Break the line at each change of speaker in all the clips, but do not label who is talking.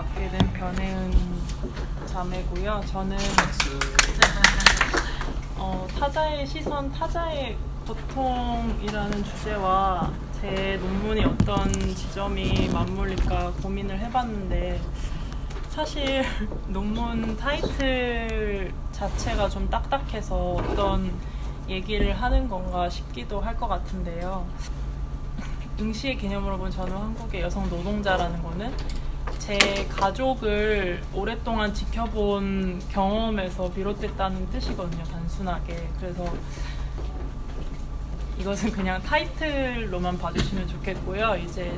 맡게 된 변혜은 자매고요. 저는 타자의 시선, 타자의 고통이라는 주제와 제 논문이 어떤 지점이 맞물릴까 고민을 해봤는데, 사실 논문 타이틀 자체가 좀 딱딱해서 어떤 얘기를 하는 건가 싶기도 할 것 같은데요. 응시의 개념으로 보면 저는 한국의 여성 노동자라는 거는 제 가족을 오랫동안 지켜본 경험에서 비롯됐다는 뜻이거든요, 단순하게. 그래서 이것은 그냥 타이틀로만 봐주시면 좋겠고요. 이제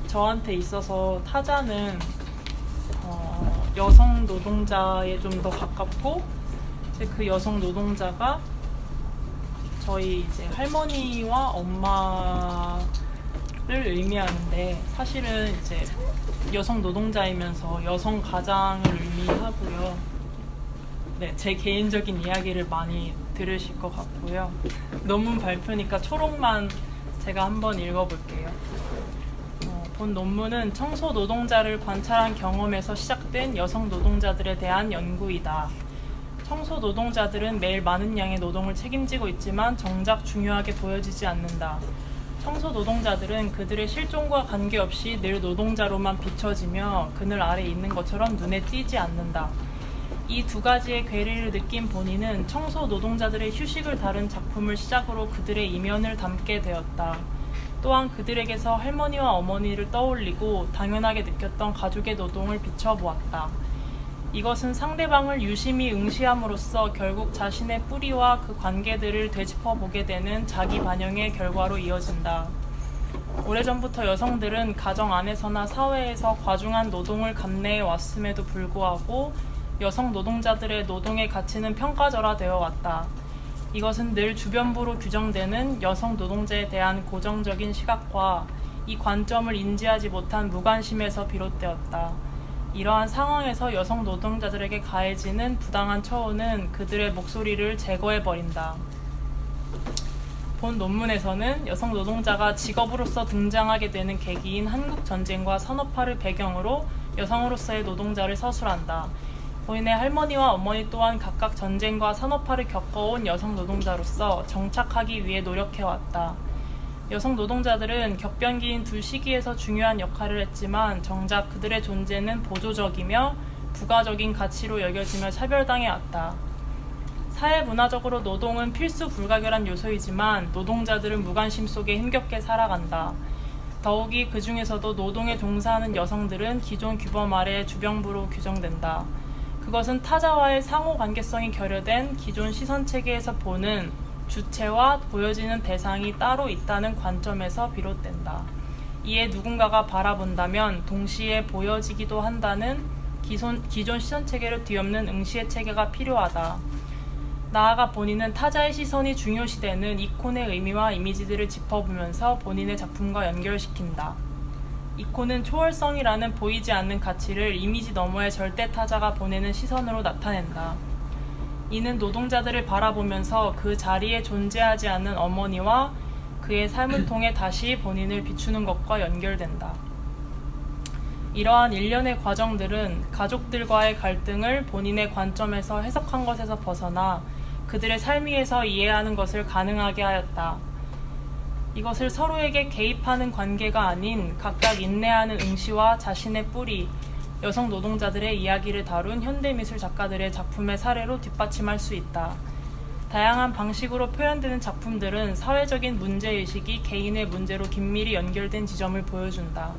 저한테 있어서 타자는 여성 노동자에 좀 더 가깝고, 이제 그 여성 노동자가 저희 이제 할머니와 엄마를 의미하는데, 사실은 이제 여성 노동자이면서 여성 가장을 의미하고요. 네, 제 개인적인 이야기를 많이 들으실 것 같고요. 논문 발표니까 초록만 제가 한번 읽어볼게요. 본 논문은 청소 노동자를 관찰한 경험에서 시작된 여성 노동자들에 대한 연구이다. 청소 노동자들은 매일 많은 양의 노동을 책임지고 있지만 정작 중요하게 보여지지 않는다. 청소 노동자들은 그들의 실종과 관계없이 늘 노동자로만 비춰지며 그늘 아래 있는 것처럼 눈에 띄지 않는다. 이 두 가지의 괴리를 느낀 본인은 청소 노동자들의 휴식을 다룬 작품을 시작으로 그들의 이면을 담게 되었다. 또한 그들에게서 할머니와 어머니를 떠올리고 당연하게 느꼈던 가족의 노동을 비춰보았다. 이것은 상대방을 유심히 응시함으로써 결국 자신의 뿌리와 그 관계들을 되짚어보게 되는 자기 반영의 결과로 이어진다. 오래전부터 여성들은 가정 안에서나 사회에서 과중한 노동을 감내해 왔음에도 불구하고 여성 노동자들의 노동의 가치는 평가절하되어 왔다. 이것은 늘 주변부로 규정되는 여성 노동자에 대한 고정적인 시각과 이 관점을 인지하지 못한 무관심에서 비롯되었다. 이러한 상황에서 여성 노동자들에게 가해지는 부당한 처우는 그들의 목소리를 제거해버린다. 본 논문에서는 여성 노동자가 직업으로서 등장하게 되는 계기인 한국전쟁과 산업화를 배경으로 여성으로서의 노동자를 서술한다. 본인의 할머니와 어머니 또한 각각 전쟁과 산업화를 겪어온 여성 노동자로서 정착하기 위해 노력해왔다. 여성 노동자들은 격변기인 두 시기에서 중요한 역할을 했지만 정작 그들의 존재는 보조적이며 부가적인 가치로 여겨지며 차별당해 왔다. 사회문화적으로 노동은 필수 불가결한 요소이지만 노동자들은 무관심 속에 힘겹게 살아간다. 더욱이 그 중에서도 노동에 종사하는 여성들은 기존 규범 아래 주병부로 규정된다. 그것은 타자와의 상호 관계성이 결여된 기존 시선체계에서 보는 주체와 보여지는 대상이 따로 있다는 관점에서 비롯된다. 이에 누군가가 바라본다면 동시에 보여지기도 한다는 기존 시선체계를 뒤엎는 응시의 체계가 필요하다. 나아가 본인은 타자의 시선이 중요시되는 이콘의 의미와 이미지들을 짚어보면서 본인의 작품과 연결시킨다. 이콘은 초월성이라는 보이지 않는 가치를 이미지 너머의 절대 타자가 보내는 시선으로 나타낸다. 이는 노동자들을 바라보면서 그 자리에 존재하지 않는 어머니와 그의 삶을 통해 다시 본인을 비추는 것과 연결된다. 이러한 일련의 과정들은 가족들과의 갈등을 본인의 관점에서 해석한 것에서 벗어나 그들의 삶 위에서 이해하는 것을 가능하게 하였다. 이것을 서로에게 개입하는 관계가 아닌 각각 인내하는 응시와 자신의 뿌리, 여성 노동자들의 이야기를 다룬 현대미술 작가들의 작품의 사례로 뒷받침할 수 있다. 다양한 방식으로 표현되는 작품들은 사회적인 문제의식이 개인의 문제로 긴밀히 연결된 지점을 보여준다.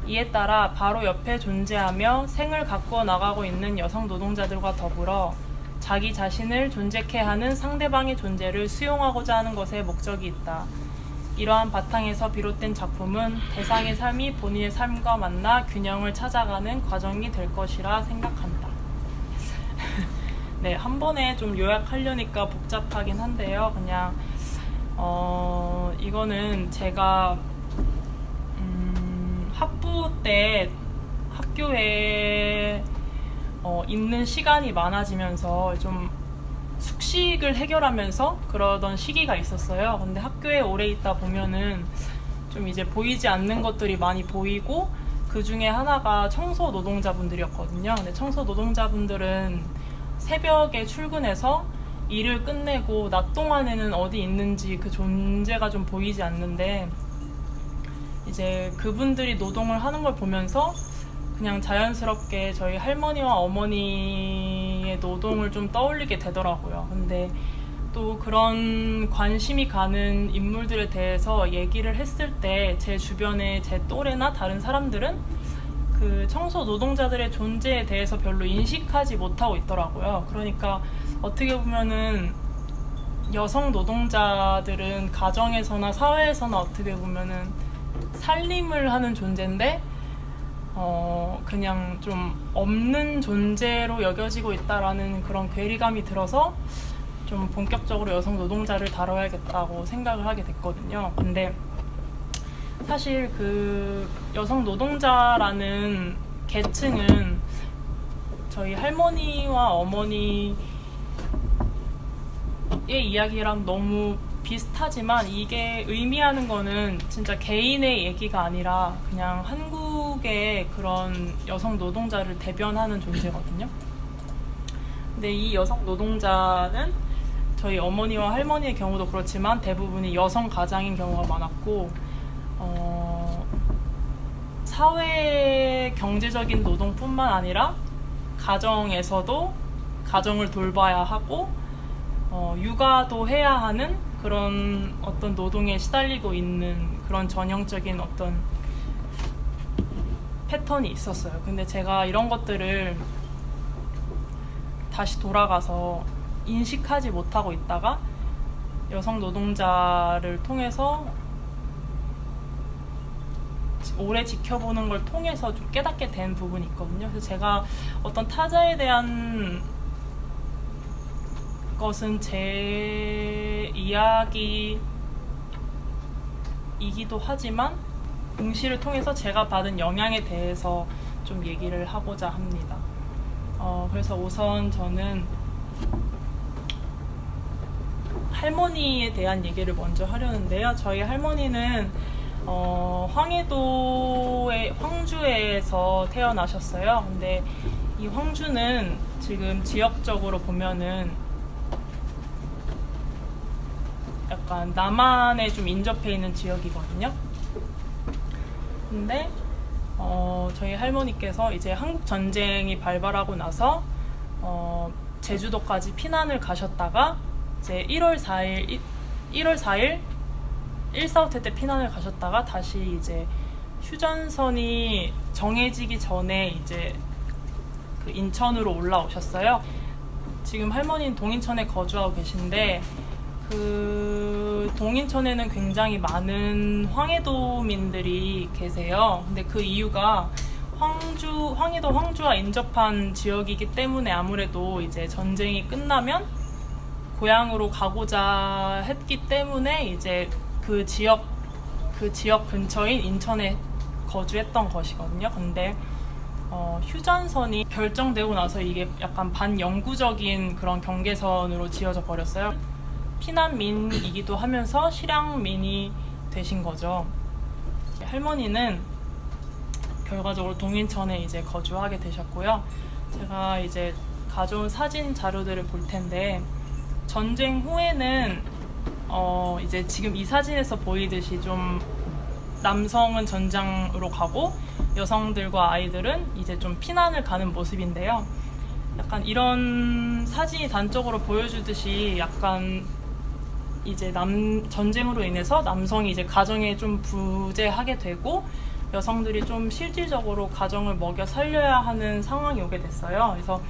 이에 따라 바로 옆에 존재하며 생을 가꾸어 나가고 있는 여성 노동자들과 더불어 자기 자신을 존재케 하는 상대방의 존재를 수용하고자 하는 것에 목적이 있다. 이러한 바탕에서 비롯된 작품은 대상의 삶이 본인의 삶과 만나 균형을 찾아가는 과정이 될 것이라 생각한다. 네, 한 번에 좀 요약하려니까 복잡하긴 한데요. 그냥 이거는 제가 학부 때 학교에 있는 시간이 많아지면서 좀 숙식을 해결하면서 그러던 시기가 있었어요. 근데 학교에 오래 있다 보면은 좀 이제 보이지 않는 것들이 많이 보이고 그 중에 하나가 청소 노동자분들이었거든요. 근데 청소 노동자분들은 새벽에 출근해서 일을 끝내고 낮 동안에는 어디 있는지 그 존재가 좀 보이지 않는데, 이제 그분들이 노동을 하는 걸 보면서 그냥 자연스럽게 저희 할머니와 어머니의 노동을 좀 떠올리게 되더라고요. 근데 또 그런 관심이 가는 인물들에 대해서 얘기를 했을 때 제 주변에 제 또래나 다른 사람들은 그 청소 노동자들의 존재에 대해서 별로 인식하지 못하고 있더라고요. 그러니까 어떻게 보면은 여성 노동자들은 가정에서나 사회에서나 어떻게 보면은 살림을 하는 존재인데 그냥 좀 없는 존재로 여겨지고 있다라는 그런 괴리감이 들어서 좀 본격적으로 여성 노동자를 다뤄야겠다고 생각을 하게 됐거든요. 근데 사실 그 여성 노동자라는 계층은 저희 할머니와 어머니의 이야기랑 너무 비슷하지만 이게 의미하는 거는 진짜 개인의 얘기가 아니라 그냥 한국의 그런 여성 노동자를 대변하는 존재거든요. 근데 이 여성 노동자는 저희 어머니와 할머니의 경우도 그렇지만 대부분이 여성 가장인 경우가 많았고, 사회 경제적인 노동뿐만 아니라 가정에서도 가정을 돌봐야 하고 육아도 해야 하는 그런 어떤 노동에 시달리고 있는 그런 전형적인 어떤 패턴이 있었어요. 근데 제가 이런 것들을 다시 돌아가서 인식하지 못하고 있다가 여성 노동자를 통해서 오래 지켜보는 걸 통해서 좀 깨닫게 된 부분이 있거든요. 그래서 제가 어떤 타자에 대한 것은 제 이야기이기도 하지만 응시를 통해서 제가 받은 영향에 대해서 좀 얘기를 하고자 합니다. 그래서 우선 저는 할머니에 대한 얘기를 먼저 하려는데요. 저희 할머니는 황주에서 태어나셨어요. 근데 이 황주는 지금 지역적으로 보면은 약간 남한에 좀 인접해 있는 지역이거든요. 근데 저희 할머니께서 이제 한국 전쟁이 발발하고 나서 제주도까지 피난을 가셨다가 이제 1월 4일 1.4.5 때 피난을 가셨다가 다시 이제 휴전선이 정해지기 전에 이제 그 인천으로 올라오셨어요. 지금 할머니는 동인천에 거주하고 계신데 그 동인천에는 굉장히 많은 황해도민들이 계세요. 근데 그 이유가 황해도 황주와 인접한 지역이기 때문에 아무래도 이제 전쟁이 끝나면 고향으로 가고자 했기 때문에 이제 그 지역 근처인 인천에 거주했던 것이거든요. 근데 휴전선이 결정되고 나서 이게 약간 반영구적인 그런 경계선으로 지어져 버렸어요. 피난민이기도 하면서 실향민이 되신 거죠. 할머니는 결과적으로 동인천에 이제 거주하게 되셨고요. 제가 이제 가져온 사진 자료들을 볼 텐데 전쟁 후에는 이제 지금 이 사진에서 보이듯이 좀 남성은 전장으로 가고 여성들과 아이들은 이제 좀 피난을 가는 모습인데요. 약간 이런 사진이 단적으로 보여주듯이 약간 이제 전쟁으로 인해서 남성이 이제 가정에 좀 부재하게 되고 여성들이 좀 실질적으로 가정을 먹여 살려야 하는 상황이 오게 됐어요. 그래서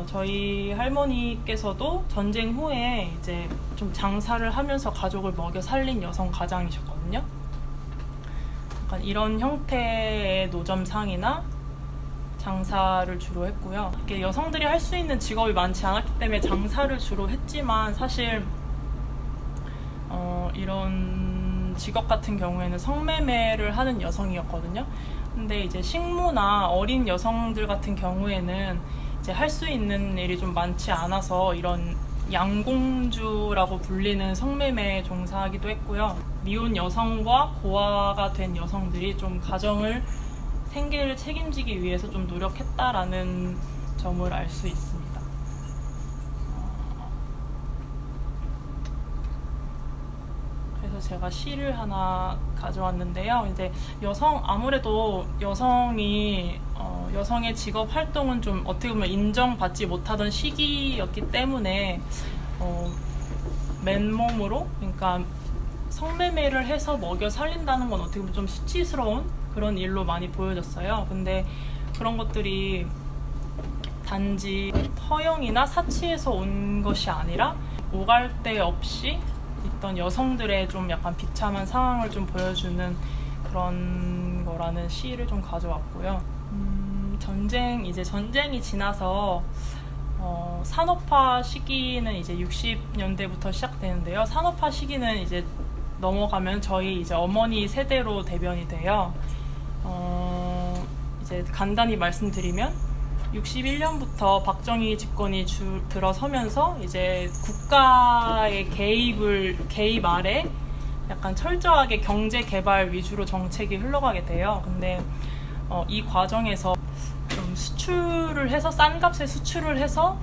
저희 할머니께서도 전쟁 후에 이제 좀 장사를 하면서 가족을 먹여 살린 여성 가장이셨거든요. 약간 이런 형태의 노점상이나 장사를 주로 했고요. 이렇게 여성들이 할 수 있는 직업이 많지 않았기 때문에 장사를 주로 했지만 사실 이런 직업 같은 경우에는 성매매를 하는 여성이었거든요. 근데 이제 식모나 어린 여성들 같은 경우에는 이제 할 수 있는 일이 좀 많지 않아서 이런 양공주라고 불리는 성매매에 종사하기도 했고요. 미혼 여성과 고아가 된 여성들이 좀 가정을 생계를 책임지기 위해서 좀 노력했다라는 점을 알 수 있습니다. 그래서 제가 시를 하나 가져왔는데요. 이제 아무래도 여성의 직업 활동은 좀 어떻게 보면 인정받지 못하던 시기였기 때문에 맨몸으로, 그러니까 성매매를 해서 먹여 살린다는 건 어떻게 보면 좀 수치스러운 그런 일로 많이 보여졌어요. 근데 그런 것들이 단지 허영이나 사치에서 온 것이 아니라 오갈 데 없이 있던 여성들의 좀 약간 비참한 상황을 좀 보여주는 그런 거라는 시를 좀 가져왔고요. 전쟁이 지나서 산업화 시기는 이제 60년대부터 시작되는데요. 산업화 시기는 이제 넘어가면 저희 이제 어머니 세대로 대변이 돼요. 이제 간단히 말씀드리면 61년부터 박정희 집권이 들어서면서 이제 국가의 개입 아래 약간 철저하게 경제 개발 위주로 정책이 흘러가게 돼요. 근데 이 과정에서 좀 수출을 해서 싼 값에 수출을 해서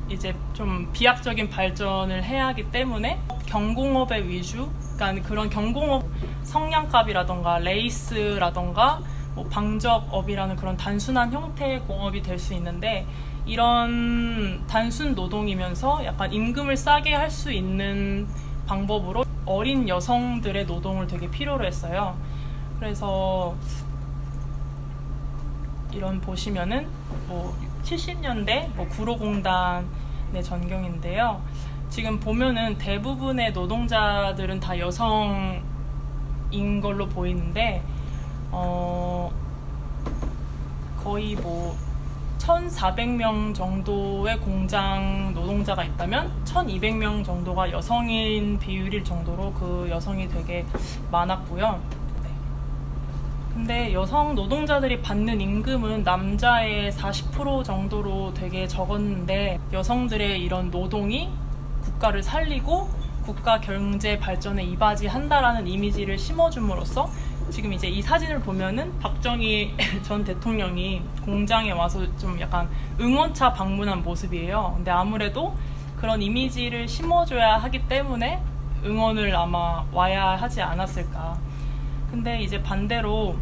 이제 좀 비약적인 발전을 해야 하기 때문에 경공업의 위주, 그러니까 그런 경공업 성냥갑이라던가 레이스라던가 뭐 방적업이라는 그런 단순한 형태의 공업이 될 수 있는데, 이런 단순 노동이면서 약간 임금을 싸게 할 수 있는 방법으로 어린 여성들의 노동을 되게 필요로 했어요. 그래서 이런 보시면은 뭐 70년대 구로공단의 전경인데요. 지금 보면은 대부분의 노동자들은 다 여성인 걸로 보이는데 거의 1,400명 정도의 공장 노동자가 있다면 1,200명 정도가 여성인 비율일 정도로 그 여성이 되게 많았고요. 근데 여성 노동자들이 받는 임금은 남자의 40% 정도로 되게 적었는데, 여성들의 이런 노동이 국가를 살리고 국가 경제 발전에 이바지한다라는 이미지를 심어줌으로써 지금 이제 이 사진을 보면은 박정희 전 대통령이 공장에 와서 좀 약간 응원차 방문한 모습이에요. 근데 아무래도 그런 이미지를 심어줘야 하기 때문에 응원을 아마 와야 하지 않았을까. 근데 이제 반대로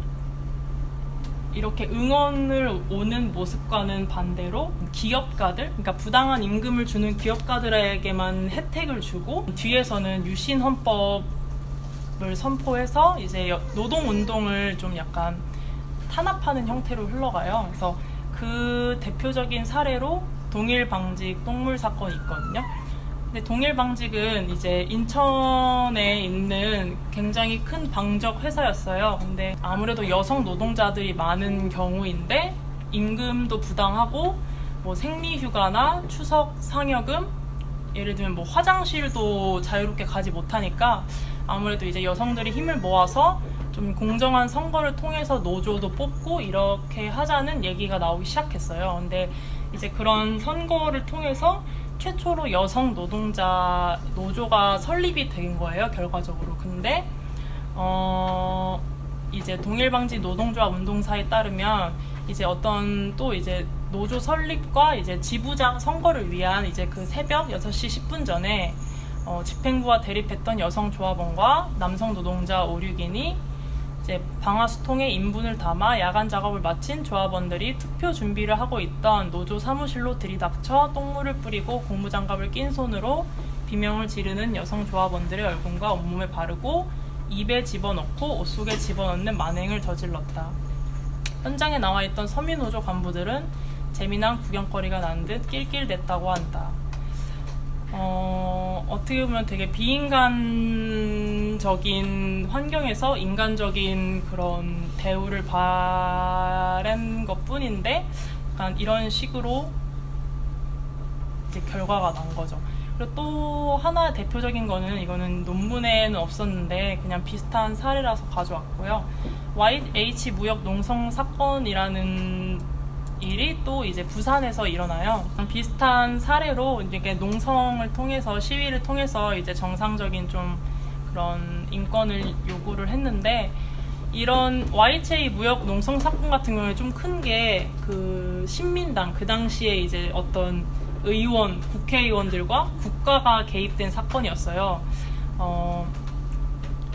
이렇게 응원을 오는 모습과는 반대로 기업가들, 그러니까 부당한 임금을 주는 기업가들에게만 혜택을 주고 뒤에서는 유신 헌법을 선포해서 이제 노동운동을 좀 약간 탄압하는 형태로 흘러가요. 그래서 그 대표적인 사례로 동일방직 똥물 사건이 있거든요. 근데 동일방직은 이제 인천에 있는 굉장히 큰 방적 회사였어요. 근데 아무래도 여성 노동자들이 많은 경우인데 임금도 부당하고 뭐 생리휴가나 추석 상여금, 예를 들면 뭐 화장실도 자유롭게 가지 못하니까 아무래도 이제 여성들이 힘을 모아서 좀 공정한 선거를 통해서 노조도 뽑고 이렇게 하자는 얘기가 나오기 시작했어요. 근데 이제 그런 선거를 통해서 최초로 여성 노조가 설립이 된 거예요, 결과적으로. 근데 이제 동일방직 노동조합 운동사에 따르면 이제 어떤 또 이제 노조 설립과 이제 지부장 선거를 위한 이제 그 새벽 6시 10분 전에 집행부와 대립했던 여성 조합원과 남성 노동자 5, 6인이 이제 방화수통에 인분을 담아 야간 작업을 마친 조합원들이 투표 준비를 하고 있던 노조 사무실로 들이닥쳐 똥물을 뿌리고 고무장갑을 낀 손으로 비명을 지르는 여성 조합원들의 얼굴과 온몸에 바르고 입에 집어넣고 옷 속에 집어넣는 만행을 저질렀다. 현장에 나와 있던 서민노조 간부들은 재미난 구경거리가 난 듯 낄낄댔다고 한다. 어떻게 보면 되게 비인간적인 환경에서 인간적인 그런 대우를 바란 것 뿐인데, 약간 이런 식으로 이제 결과가 난 거죠. 그리고 또 하나 대표적인 거는, 이거는 논문에는 없었는데 그냥 비슷한 사례라서 가져왔고요. YH 무역 농성 사건이라는 일이 또 이제 부산에서 일어나요. 비슷한 사례로 이렇게 농성을 통해서, 시위를 통해서 이제 정상적인 좀 그런 인권을 요구를 했는데, 이런 YHA 무역 농성 사건 같은 경우에 좀 큰 게 그 신민당 그 당시에 이제 어떤 의원, 국회의원들과 국가가 개입된 사건이었어요.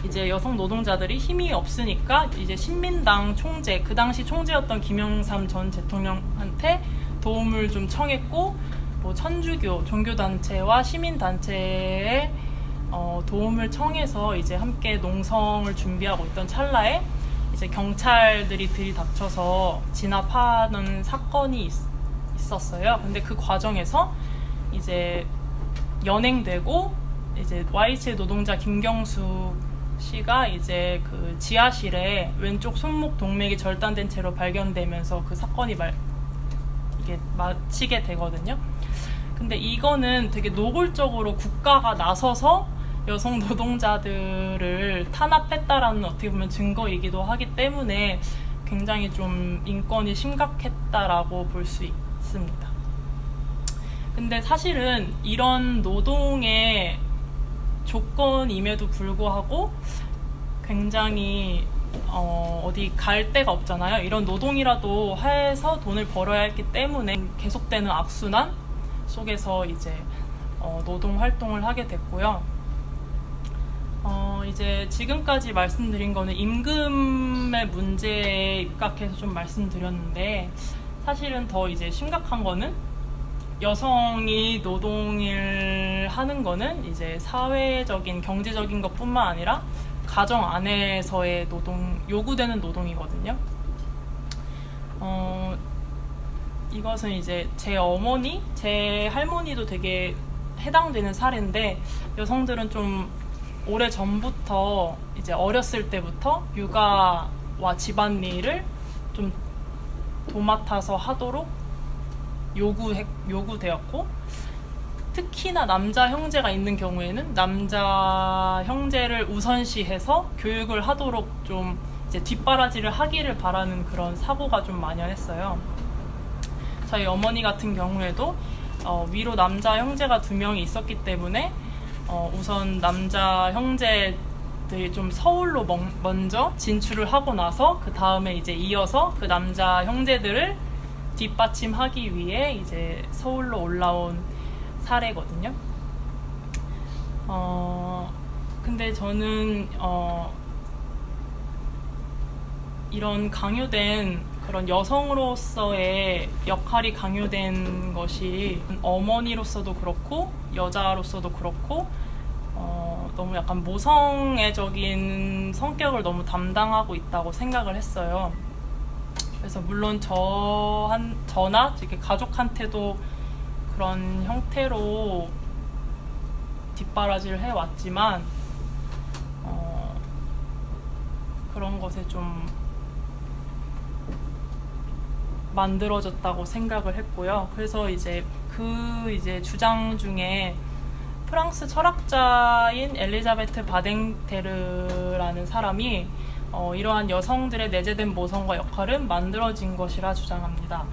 이제 여성 노동자들이 힘이 없으니까 이제 신민당 총재, 그 당시 총재였던 김영삼 전 대통령한테 도움을 좀 청했고, 뭐 천주교 종교단체와 시민단체에 도움을 청해서 이제 함께 농성을 준비하고 있던 찰나에 이제 경찰들이 들이닥쳐서 진압하는 사건이 있었어요. 근데 그 과정에서 이제 연행되고 이제 YH의 노동자 김경수 씨가 이제 그 지하실에 왼쪽 손목 동맥이 절단된 채로 발견되면서 그 사건이 이게 마치게 되거든요. 근데 이거는 되게 노골적으로 국가가 나서서 여성 노동자들을 탄압했다라는 어떻게 보면 증거이기도 하기 때문에 굉장히 좀 인권이 심각했다라고 볼 수 있습니다. 근데 사실은 이런 노동의 조건임에도 불구하고 굉장히 어디 갈 데가 없잖아요. 이런 노동이라도 해서 돈을 벌어야 했기 때문에 계속되는 악순환 속에서 이제 노동 활동을 하게 됐고요. 이제 지금까지 말씀드린 거는 임금의 문제에 입각해서 좀 말씀드렸는데, 사실은 더 이제 심각한 거는 여성이 노동을 하는 거는 이제 사회적인 경제적인 것뿐만 아니라 가정 안에서의 노동, 요구되는 노동이거든요. 이것은 이제 제 어머니, 제 할머니도 되게 해당되는 사례인데, 여성들은 좀 오래 전부터 이제 어렸을 때부터 육아와 집안일을 좀 도맡아서 하도록 요구되었고, 특히나 남자 형제가 있는 경우에는 남자 형제를 우선시해서 교육을 하도록 좀 이제 뒷바라지를 하기를 바라는 그런 사고가 좀 만연했어요. 저희 어머니 같은 경우에도 위로 남자 형제가 2명이 있었기 때문에 우선 남자 형제들이 좀 서울로 먼저 진출을 하고 나서 그 다음에 이제 이어서 그 남자 형제들을 뒷받침하기 위해 이제 서울로 올라온 사례거든요. 근데 저는 이런 강요된 그런 여성으로서의 역할이 강요된 것이 어머니로서도 그렇고 여자로서도 그렇고 너무 약간 모성애적인 성격을 너무 담당하고 있다고 생각을 했어요. 그래서 물론 저나 이렇게 가족한테도 그런 형태로 뒷바라지를 해왔지만 그런 것에 좀 만들어졌다고 생각을 했고요. 그래서 이제 이제 주장 중에 프랑스 철학자인 엘리자베트 바댕테르라는 사람이 이러한 여성들의 내재된 모성과 역할은 만들어진 것이라 주장합니다.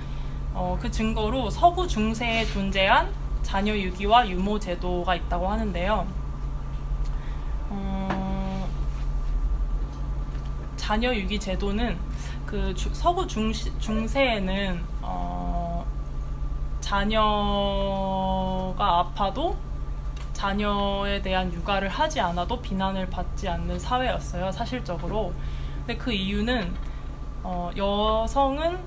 그 증거로 서구 중세에 존재한 자녀 유기와 유모 제도가 있다고 하는데요. 자녀 유기 제도는 그 서구 중세에는 자녀가 아파도 자녀에 대한 육아를 하지 않아도 비난을 받지 않는 사회였어요, 사실적으로. 근데 그 이유는 여성은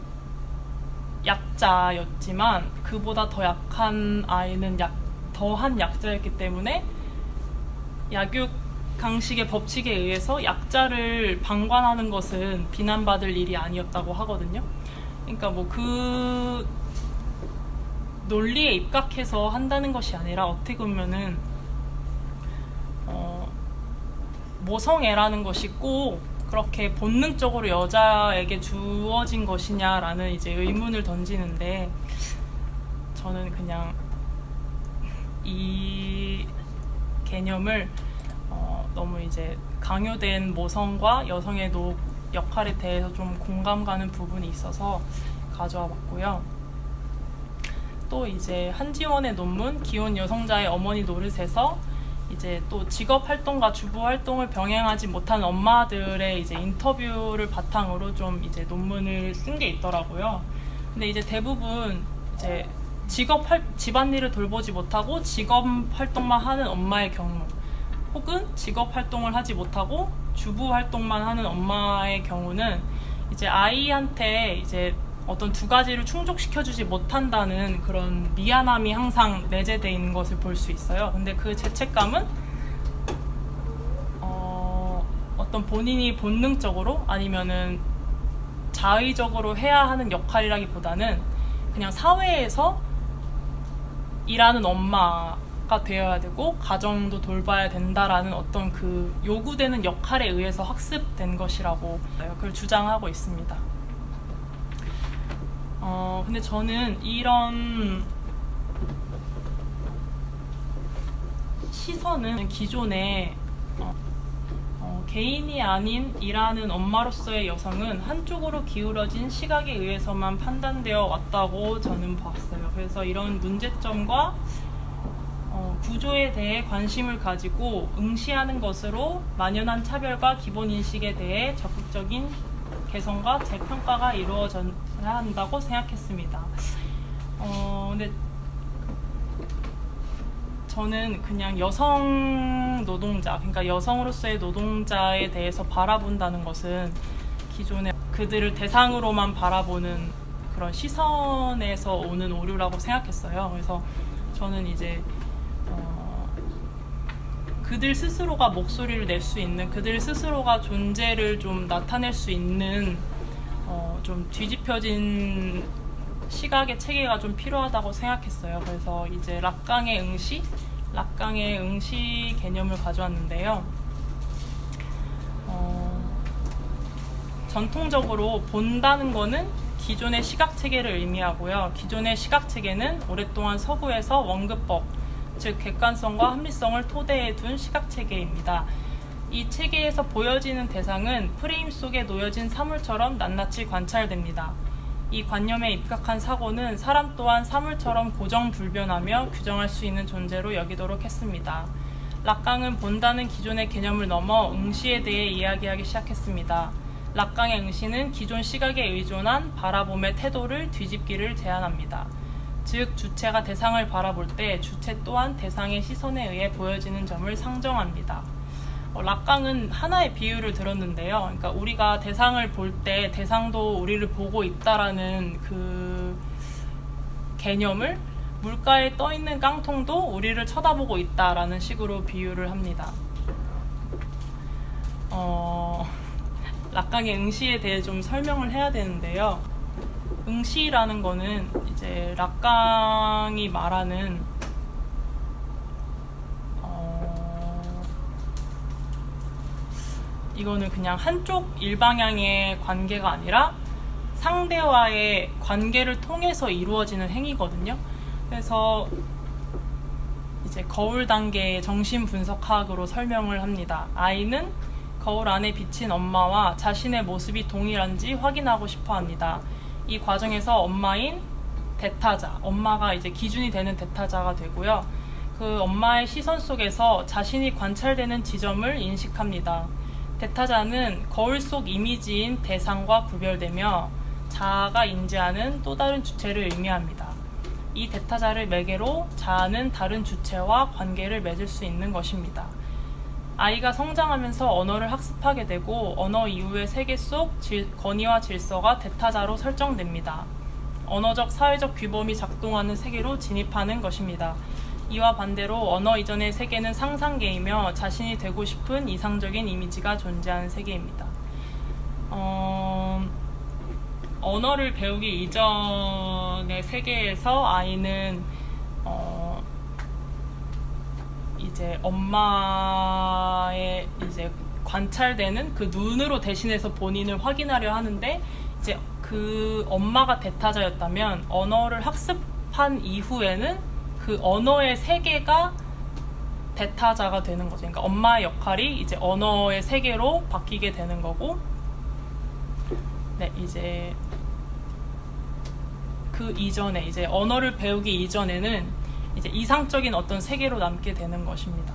약자였지만 그보다 더 약한 아이는 더한 약자였기 때문에 약육 강식의 법칙에 의해서 약자를 방관하는 것은 비난받을 일이 아니었다고 하거든요. 그러니까 뭐 그 논리에 입각해서 한다는 것이 아니라 어떻게 보면은 모성애라는 것이 꼭 그렇게 본능적으로 여자에게 주어진 것이냐라는 이제 의문을 던지는데, 저는 그냥 이 개념을 너무 이제 강요된 모성과 여성의 역할에 대해서 좀 공감 가는 부분이 있어서 가져와 봤고요. 또 이제 한지원의 논문 기혼 여성자의 어머니 노릇에서 이제 또 직업 활동과 주부 활동을 병행하지 못한 엄마들의 이제 인터뷰를 바탕으로 좀 이제 논문을 쓴 게 있더라고요. 근데 이제 대부분 이제 집안일을 돌보지 못하고 직업 활동만 하는 엄마의 경우, 혹은 직업 활동을 하지 못하고 주부 활동만 하는 엄마의 경우는 이제 아이한테 이제 어떤 두 가지를 충족시켜주지 못한다는 그런 미안함이 항상 내재되어 있는 것을 볼 수 있어요. 근데 그 죄책감은 어떤 본인이 본능적으로 아니면은 자의적으로 해야 하는 역할이라기보다는 그냥 사회에서 일하는 엄마가 되어야 되고 가정도 돌봐야 된다라는 어떤 그 요구되는 역할에 의해서 학습된 것이라고 그걸 주장하고 있습니다. 근데 저는 이런 시선은 기존에 개인이 아닌 일하는 엄마로서의 여성은 한쪽으로 기울어진 시각에 의해서만 판단되어 왔다고 저는 봤어요. 그래서 이런 문제점과 구조에 대해 관심을 가지고 응시하는 것으로 만연한 차별과 기본인식에 대해 적극적인 개선과 재평가가 이루어져야 한다고 생각했습니다. 근데 저는 그냥 여성 노동자, 그러니까 여성으로서의 노동자에 대해서 바라본다는 것은 기존에 그들을 대상으로만 바라보는 그런 시선에서 오는 오류라고 생각했어요. 그래서 저는 이제 그들 스스로가 목소리를 낼 수 있는, 그들 스스로가 존재를 좀 나타낼 수 있는 좀 뒤집혀진 시각의 체계가 좀 필요하다고 생각했어요. 그래서 이제 락강의 응시 개념을 가져왔는데요. 전통적으로 본다는 거는 기존의 시각 체계를 의미하고요. 기존의 시각 체계는 오랫동안 서구에서 원급법, 즉 객관성과 합리성을 토대에 둔 시각 체계입니다. 이 체계에서 보여지는 대상은 프레임 속에 놓여진 사물처럼 낱낱이 관찰됩니다. 이 관념에 입각한 사고는 사람 또한 사물처럼 고정불변하며 규정할 수 있는 존재로 여기도록 했습니다. 락강은 본다는 기존의 개념을 넘어 응시에 대해 이야기하기 시작했습니다. 락강의 응시는 기존 시각에 의존한 바라봄의 태도를 뒤집기를 제안합니다. 즉, 주체가 대상을 바라볼 때 주체 또한 대상의 시선에 의해 보여지는 점을 상정합니다. 락강은 하나의 비유를 들었는데요. 그러니까 우리가 대상을 볼 때 대상도 우리를 보고 있다라는 그 개념을 물가에 떠 있는 깡통도 우리를 쳐다보고 있다라는 식으로 비유를 합니다. 락강의 응시에 대해 좀 설명을 해야 되는데요. 응시라는 거는 이제 락강이 말하는 이거는 그냥 한쪽 일방향의 관계가 아니라 상대와의 관계를 통해서 이루어지는 행위거든요. 그래서 이제 거울 단계의 정신 분석학으로 설명을 합니다. 아이는 거울 안에 비친 엄마와 자신의 모습이 동일한지 확인하고 싶어 합니다. 이 과정에서 엄마인 대타자, 엄마가 이제 기준이 되는 대타자가 되고요. 그 엄마의 시선 속에서 자신이 관찰되는 지점을 인식합니다. 대타자는 거울 속 이미지인 대상과 구별되며 자아가 인지하는 또 다른 주체를 의미합니다. 이 대타자를 매개로 자아는 다른 주체와 관계를 맺을 수 있는 것입니다. 아이가 성장하면서 언어를 학습하게 되고 언어 이후의 세계 속 권위와 질서가 대타자로 설정됩니다. 언어적 사회적 규범이 작동하는 세계로 진입하는 것입니다. 이와 반대로 언어 이전의 세계는 상상계이며 자신이 되고 싶은 이상적인 이미지가 존재하는 세계입니다. 언어를 배우기 이전의 세계에서 아이는 이제 엄마의 이제 관찰되는 그 눈으로 대신해서 본인을 확인하려 하는데, 이제 그 엄마가 대타자였다면 언어를 학습한 이후에는 그 언어의 세계가 대타자가 되는 거죠. 그러니까 엄마의 역할이 이제 언어의 세계로 바뀌게 되는 거고, 네, 이제 그 이전에 이제 언어를 배우기 이전에는 이제 이상적인 어떤 세계로 남게 되는 것입니다.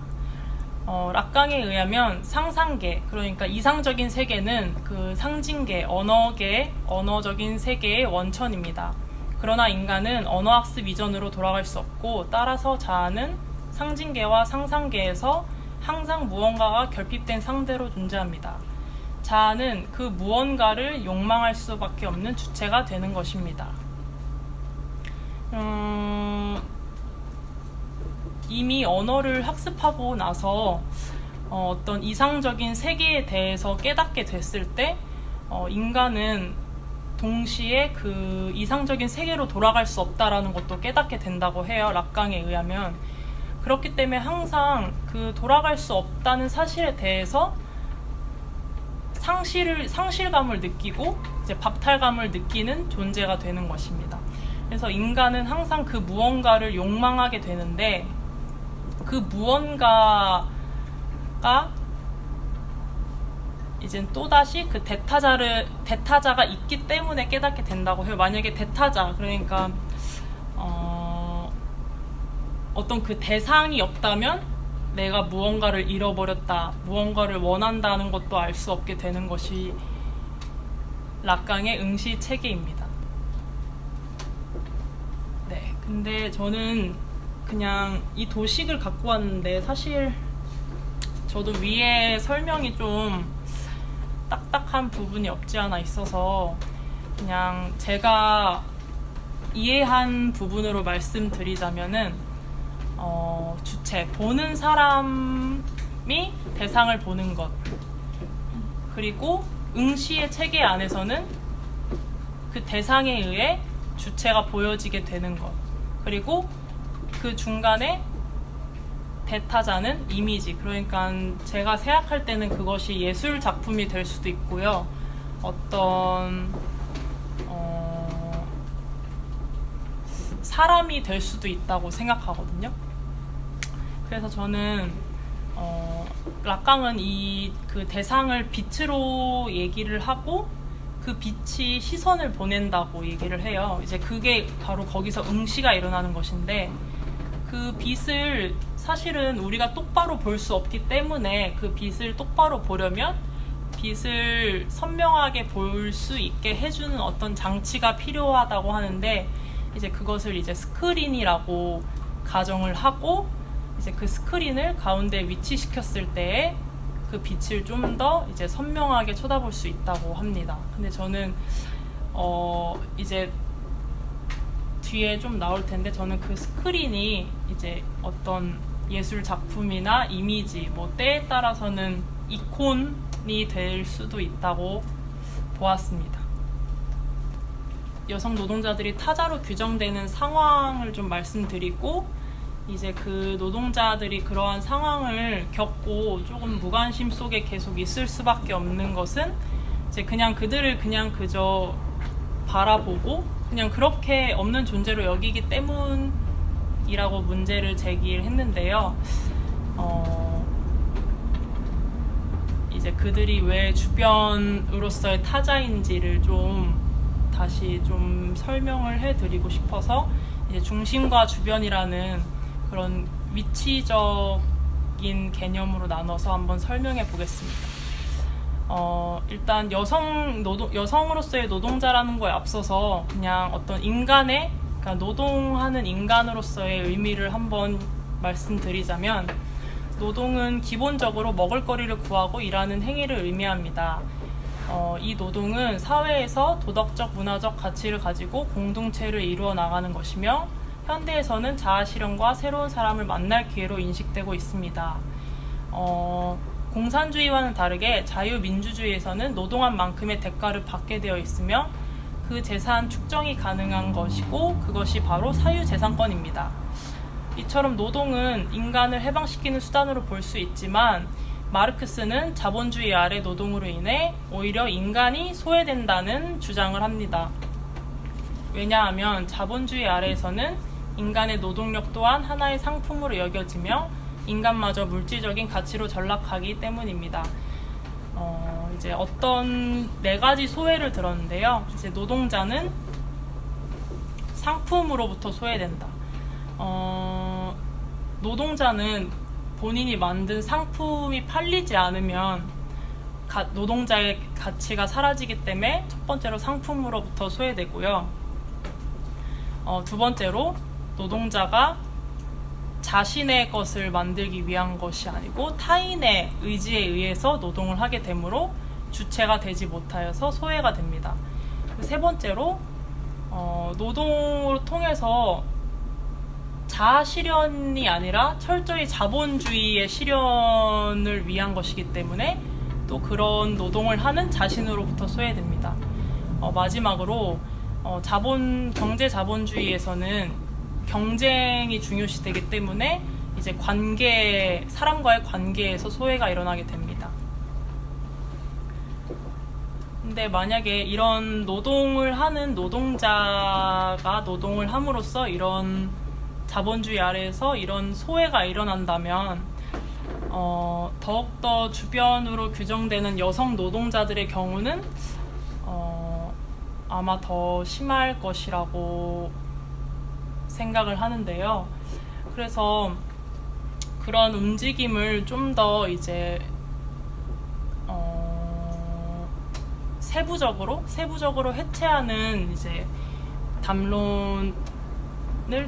락강에 의하면 상상계, 그러니까 이상적인 세계는 그 상징계, 언어적인 세계의 원천입니다. 그러나 인간은 언어학습 이전으로 돌아갈 수 없고, 따라서 자아는 상징계와 상상계에서 항상 무언가가 결핍된 상대로 존재합니다. 자아는 그 무언가를 욕망할 수밖에 없는 주체가 되는 것입니다. 이미 언어를 학습하고 나서 어떤 이상적인 세계에 대해서 깨닫게 됐을 때 인간은 동시에 그 이상적인 세계로 돌아갈 수 없다라는 것도 깨닫게 된다고 해요. 락강에 의하면. 그렇기 때문에 항상 그 돌아갈 수 없다는 사실에 대해서 상실감을 느끼고 이제 박탈감을 느끼는 존재가 되는 것입니다. 그래서 인간은 항상 그 무언가를 욕망하게 되는데, 그 무언가가 이젠 또다시 그 대타자가 있기 때문에 깨닫게 된다고 해요. 만약에 대타자, 그러니까 어떤 그 대상이 없다면 내가 무언가를 잃어버렸다, 무언가를 원한다는 것도 알 수 없게 되는 것이 락강의 응시 체계입니다. 네, 근데 저는 그냥 이 도식을 갖고 왔는데, 사실 저도 위에 설명이 좀 딱딱한 부분이 없지 않아 있어서 그냥 제가 이해한 부분으로 말씀드리자면은 주체, 보는 사람이 대상을 보는 것, 그리고 응시의 체계 안에서는 그 대상에 의해 주체가 보여지게 되는 것, 그리고 그 중간에 대타자는 이미지, 그러니까 제가 생각할 때는 그것이 예술 작품이 될 수도 있고요, 어떤 사람이 될 수도 있다고 생각하거든요. 그래서 저는 락강은 그 대상을 빛으로 얘기를 하고 그 빛이 시선을 보낸다고 얘기를 해요. 이제 그게 바로 거기서 응시가 일어나는 것인데, 그 빛을 사실은 우리가 똑바로 볼 수 없기 때문에 그 빛을 똑바로 보려면 빛을 선명하게 볼 수 있게 해주는 어떤 장치가 필요하다고 하는데, 이제 그것을 이제 스크린이라고 가정을 하고, 이제 그 스크린을 가운데 위치시켰을 때에 그 빛을 좀 더 이제 선명하게 쳐다볼 수 있다고 합니다. 근데 저는 이제 뒤에 좀 나올 텐데, 저는 그 스크린이 이제 어떤 예술 작품이나 이미지, 뭐 때에 따라서는 이콘이 될 수도 있다고 보았습니다. 여성 노동자들이 타자로 규정되는 상황을 좀 말씀드리고, 이제 그 노동자들이 그러한 상황을 겪고 조금 무관심 속에 계속 있을 수밖에 없는 것은 이제 그냥 그들을 그냥 그저 바라보고 그냥 그렇게 없는 존재로 여기기 때문이라고 문제를 제기를 했는데요. 이제 그들이 왜 주변으로서의 타자인지를 좀 다시 좀 설명을 해드리고 싶어서 이제 중심과 주변이라는 그런 위치적인 개념으로 나눠서 한번 설명해 보겠습니다. 일단 여성으로서의 노동자라는 거에 앞서서 그냥 어떤 인간의, 그러니까 노동하는 인간으로서의 의미를 한번 말씀드리자면, 노동은 기본적으로 먹을거리를 구하고 일하는 행위를 의미합니다. 이 노동은 사회에서 도덕적, 문화적 가치를 가지고 공동체를 이루어 나가는 것이며, 현대에서는 자아실현과 새로운 사람을 만날 기회로 인식되고 있습니다. 공산주의와는 다르게 자유민주주의에서는 노동한 만큼의 대가를 받게 되어 있으며 그 재산 축정이 가능한 것이고, 그것이 바로 사유재산권입니다. 이처럼 노동은 인간을 해방시키는 수단으로 볼 수 있지만, 마르크스는 자본주의 아래 노동으로 인해 오히려 인간이 소외된다는 주장을 합니다. 왜냐하면 자본주의 아래에서는 인간의 노동력 또한 하나의 상품으로 여겨지며 인간마저 물질적인 가치로 전락하기 때문입니다. 이제 어떤 4가지 소외를 들었는데요. 이제 노동자는 상품으로부터 소외된다. 노동자는 본인이 만든 상품이 팔리지 않으면 노동자의 가치가 사라지기 때문에 첫 번째로 상품으로부터 소외되고요. 두 번째로 노동자가 자신의 것을 만들기 위한 것이 아니고 타인의 의지에 의해서 노동을 하게 되므로 주체가 되지 못하여서 소외가 됩니다. 세 번째로 노동을 통해서 자아 실현이 아니라 철저히 자본주의의 실현을 위한 것이기 때문에 또 그런 노동을 하는 자신으로부터 소외됩니다. 마지막으로 경제 자본주의에서는 경쟁이 중요시되기 때문에 이제 사람과의 관계에서 소외가 일어나게 됩니다. 근데 만약에 이런 노동을 하는 노동자가 노동을 함으로써 이런 자본주의 아래에서 이런 소외가 일어난다면 더욱더 주변으로 규정되는 여성 노동자들의 경우는 아마 더 심할 것이라고 생각을 하는데요. 그래서 그런 움직임을 좀 더 이제 세부적으로 해체하는 이제 담론을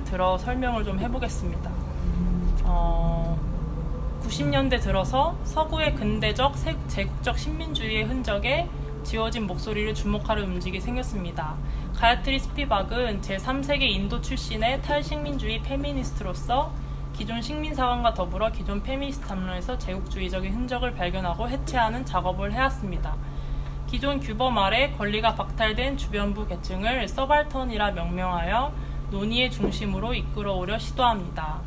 들어 설명을 좀 해보겠습니다. 90년대 들어서 서구의 근대적 제국적 신민주의의 흔적에 지워진 목소리를 주목하는 움직임이 생겼습니다. 가야트리 스피박은 제3세계 인도 출신의 탈식민주의 페미니스트로서 기존 식민사관과 더불어 기존 페미니스트 담론에서 제국주의적인 흔적을 발견하고 해체하는 작업을 해왔습니다. 기존 규범 아래 권리가 박탈된 주변부 계층을 서발턴이라 명명하여 논의의 중심으로 이끌어오려 시도합니다.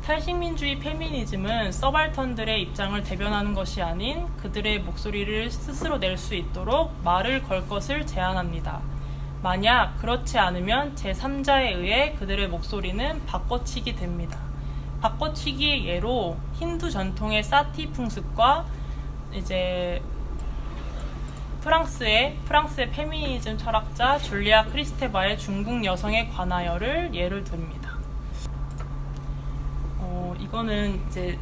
탈식민주의 페미니즘은 서발턴들의 입장을 대변하는 것이 아닌 그들의 목소리를 스스로 낼 수 있도록 말을 걸 것을 제안합니다. 만약 그렇지 않으면 제3자에 의해 그들의 목소리는 바꿔치기 됩니다. 바꿔치기의 예로 힌두 전통의 사티 풍습과 이제 프랑스의 페미니즘 철학자 줄리아 크리스테바의 중국 여성에 관하여를 예를 듭니다. 이거는 이제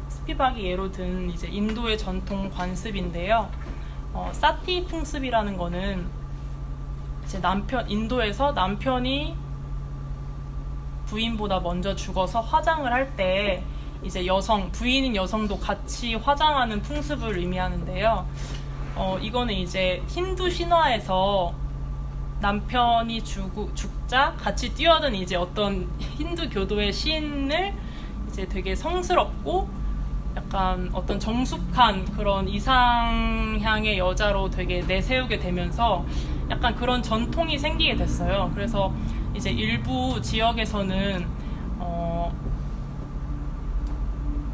스피박이 예로 든 이제 인도의 전통 관습인데요. 사티 풍습이라는 거는 이제 인도에서 남편이 부인보다 먼저 죽어서 화장을 할 때 이제 부인인 여성도 같이 화장하는 풍습을 의미하는데요. 이거는 이제 힌두 신화에서 남편이 죽자 같이 뛰어든 이제 어떤 힌두 교도의 시인을 이제 되게 성스럽고 약간 어떤 정숙한 그런 이상향의 여자로 되게 내세우게 되면서 약간 그런 전통이 생기게 됐어요. 그래서 이제 일부 지역에서는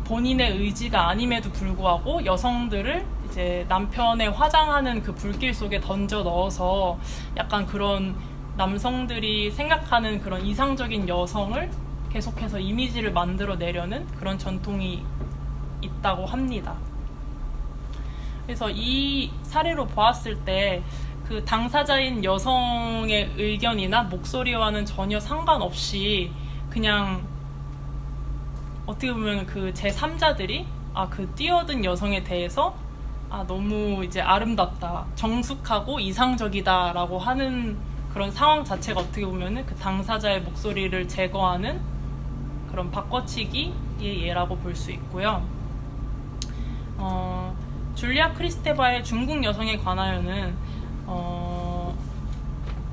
본인의 의지가 아님에도 불구하고 여성들을 이제 남편의 화장하는 그 불길 속에 던져 넣어서 약간 그런 남성들이 생각하는 그런 이상적인 여성을 계속해서 이미지를 만들어 내려는 그런 전통이 있다고 합니다. 그래서 이 사례로 보았을 때 그 당사자인 여성의 의견이나 목소리와는 전혀 상관없이 그냥 어떻게 보면 그 제3자들이 그 뛰어든 여성에 대해서 너무 이제 아름답다, 정숙하고 이상적이다 라고 하는 그런 상황 자체가 어떻게 보면은 그 당사자의 목소리를 제거하는 그런 바꿔치기의 예라고 볼 수 있고요. 줄리아 크리스테바의 중국 여성에 관하여는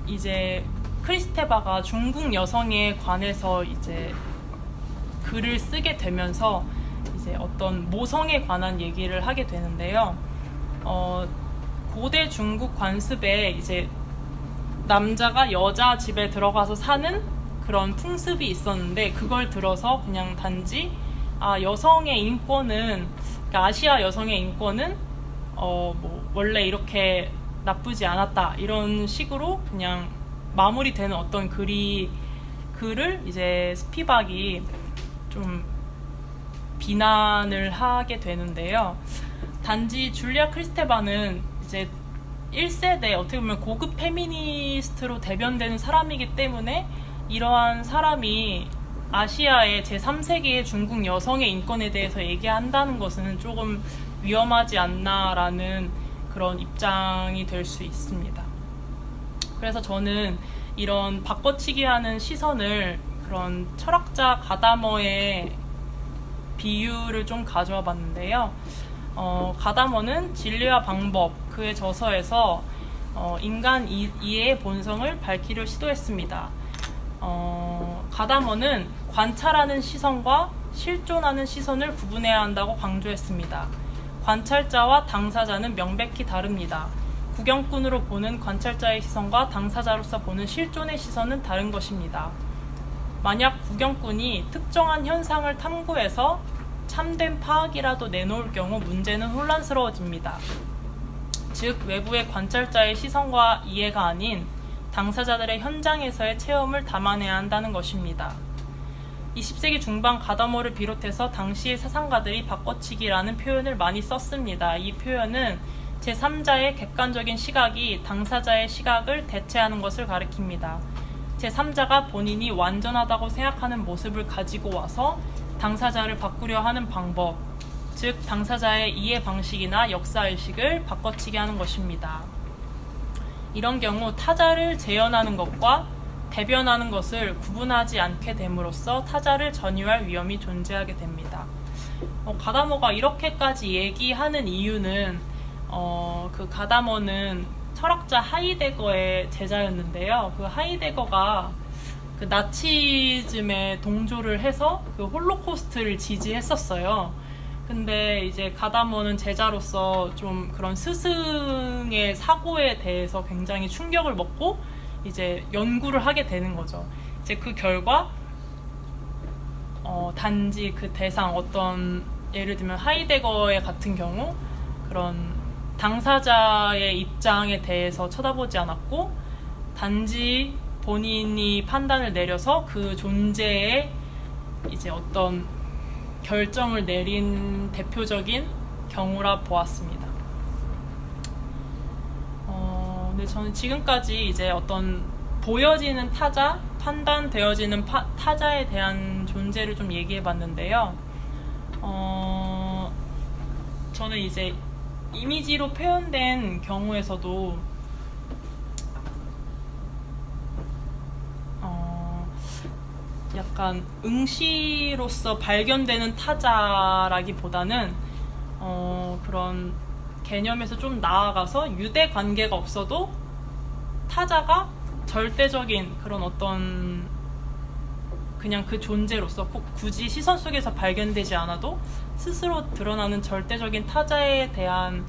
이제 크리스테바가 중국 여성에 관해서 이제 글을 쓰게 되면서 이제 어떤 모성에 관한 얘기를 하게 되는데요. 고대 중국 관습에 이제 남자가 여자 집에 들어가서 사는 그런 풍습이 있었는데 그걸 들어서 그냥 단지 여성의 인권은 그러니까 아시아 여성의 인권은 원래 이렇게 나쁘지 않았다 이런 식으로 그냥 마무리되는 어떤 글을 이제 스피박이 좀 비난을 하게 되는데요. 단지 줄리아 크리스테바는 이제 1세대 어떻게 보면 고급 페미니스트로 대변되는 사람이기 때문에 이러한 사람이 아시아의 제3세계의 중국 여성의 인권에 대해서 얘기한다는 것은 조금 위험하지 않나라는 그런 입장이 될 수 있습니다. 그래서 저는 이런 바꿔치기 하는 시선을 그런 철학자 가다머의 비유를 좀 가져와 봤는데요. 가다머는 진리와 방법, 그의 저서에서 인간 이해의 본성을 밝히려 시도했습니다. 가다머는 관찰하는 시선과 실존하는 시선을 구분해야 한다고 강조했습니다. 관찰자와 당사자는 명백히 다릅니다. 구경꾼으로 보는 관찰자의 시선과 당사자로서 보는 실존의 시선은 다른 것입니다. 만약 구경꾼이 특정한 현상을 탐구해서 참된 파악이라도 내놓을 경우 문제는 혼란스러워집니다. 즉, 외부의 관찰자의 시선과 이해가 아닌 당사자들의 현장에서의 체험을 담아내야 한다는 것입니다. 20세기 중반 가다머를 비롯해서 당시의 사상가들이 바꿔치기라는 표현을 많이 썼습니다. 이 표현은 제3자의 객관적인 시각이 당사자의 시각을 대체하는 것을 가리킵니다. 제3자가 본인이 완전하다고 생각하는 모습을 가지고 와서 당사자를 바꾸려 하는 방법, 즉 당사자의 이해 방식이나 역사의식을 바꿔치기 하는 것입니다. 이런 경우 타자를 재현하는 것과 대변하는 것을 구분하지 않게 됨으로써 타자를 전유할 위험이 존재하게 됩니다. 가다머가 이렇게까지 얘기하는 이유는 그 가다머는 철학자 하이데거의 제자였는데요. 그 하이데거가 그 나치즘에 동조를 해서 그 홀로코스트를 지지했었어요. 근데 이제 가다머는 제자로서 좀 그런 스승의 사고에 대해서 굉장히 충격을 먹고 이제 연구를 하게 되는 거죠. 이제 그 결과 단지 그 대상 어떤 예를 들면 하이데거의 같은 경우 그런 당사자의 입장에 대해서 쳐다보지 않았고 단지 본인이 판단을 내려서 그 존재에 이제 어떤 결정을 내린 대표적인 경우라 보았습니다. 근데 저는 지금까지 이제 어떤 보여지는 타자, 판단되어지는 타자에 대한 존재를 좀 얘기해 봤는데요. 저는 이제 이미지로 표현된 경우에서도 약간 응시로서 발견되는 타자라기보다는 그런 개념에서 좀 나아가서 유대 관계가 없어도 타자가 절대적인 그런 어떤 그냥 그 존재로서 꼭 굳이 시선 속에서 발견되지 않아도 스스로 드러나는 절대적인 타자에 대한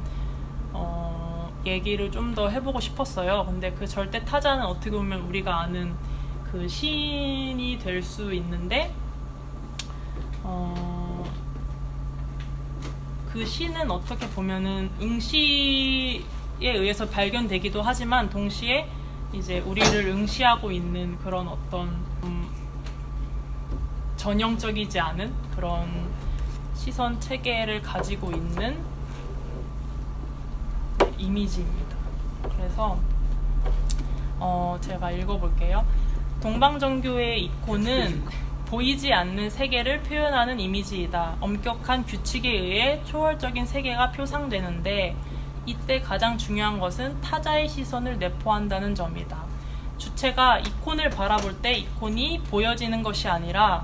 얘기를 좀 더 해보고 싶었어요. 근데 그 절대 타자는 어떻게 보면 우리가 아는 그 시인이 될 수 있는데 그 시는 어떻게 보면은 응시에 의해서 발견되기도 하지만 동시에 이제 우리를 응시하고 있는 그런 어떤 전형적이지 않은 그런 시선 체계를 가지고 있는 이미지입니다. 그래서 제가 읽어볼게요. 동방정교의 이코는 보이지 않는 세계를 표현하는 이미지이다. 엄격한 규칙에 의해 초월적인 세계가 표상되는데 이때 가장 중요한 것은 타자의 시선을 내포한다는 점이다. 주체가 이콘을 바라볼 때 이콘이 보여지는 것이 아니라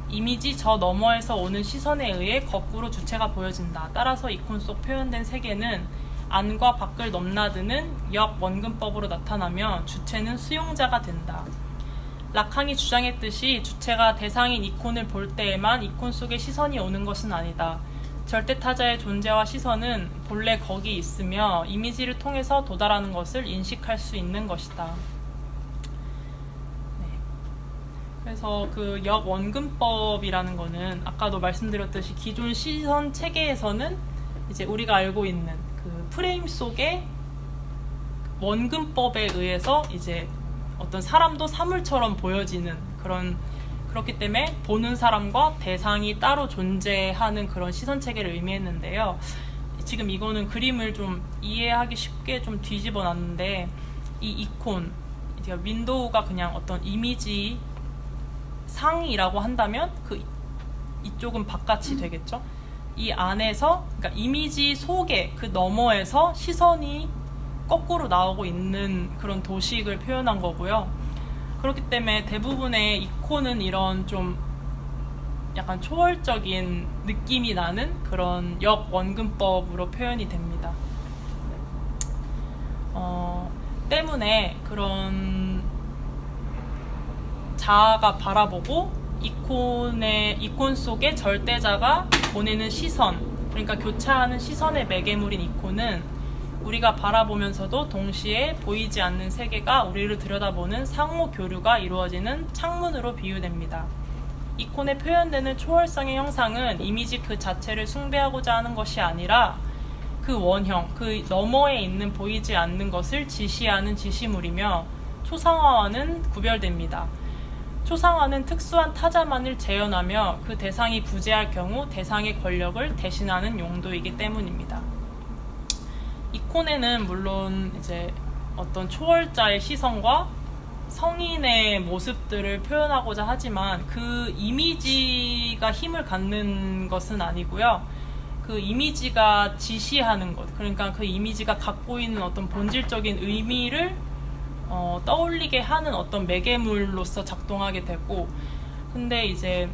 이미지 저 너머에서 오는 시선에 의해 거꾸로 주체가 보여진다. 따라서 이콘 속 표현된 세계는 안과 밖을 넘나드는 역원근법으로 나타나며 주체는 수용자가 된다. 라칸이 주장했듯이 주체가 대상인 이콘을 볼 때에만 이콘 속에 시선이 오는 것은 아니다. 절대타자의 존재와 시선은 본래 거기 있으며 이미지를 통해서 도달하는 것을 인식할 수 있는 것이다. 네. 그래서 그 역원근법이라는 거는 아까도 말씀드렸듯이 기존 시선 체계에서는 이제 우리가 알고 있는 그 프레임 속에 원근법에 의해서 이제 어떤 사람도 사물처럼 보여지는 그렇기 때문에 보는 사람과 대상이 따로 존재하는 그런 시선 체계를 의미했는데요. 지금 이거는 그림을 좀 이해하기 쉽게 좀 뒤집어 놨는데 이 이콘, 윈도우가 그냥 어떤 이미지의 상이라고 한다면 그 이쪽은 바깥이 되겠죠. 이 안에서, 그러니까 이미지 속에 그 너머에서 시선이 거꾸로 나오고 있는 그런 도식을 표현한 거고요. 그렇기 때문에 대부분의 이콘은 이런 좀 약간 초월적인 느낌이 나는 그런 역원근법으로 표현이 됩니다. 때문에 그런 자아가 바라보고 이콘 속에 절대자가 보내는 시선, 그러니까 교차하는 시선의 매개물인 이콘은 우리가 바라보면서도 동시에 보이지 않는 세계가 우리를 들여다보는 상호 교류가 이루어지는 창문으로 비유됩니다. 이콘에 표현되는 초월성의 형상은 이미지 그 자체를 숭배하고자 하는 것이 아니라 그 원형, 그 너머에 있는 보이지 않는 것을 지시하는 지시물이며 초상화와는 구별됩니다. 초상화는 특수한 타자만을 재현하며 그 대상이 부재할 경우 대상의 권력을 대신하는 용도이기 때문입니다. 이콘에는 물론 이제 어떤 초월자의 시선과 성인의 모습들을 표현하고자 하지만 그 이미지가 힘을 갖는 것은 아니고요. 그 이미지가 지시하는 것, 그러니까 그 이미지가 갖고 있는 어떤 본질적인 의미를 떠올리게 하는 어떤 매개물로서 작동하게 되고, 근데 이제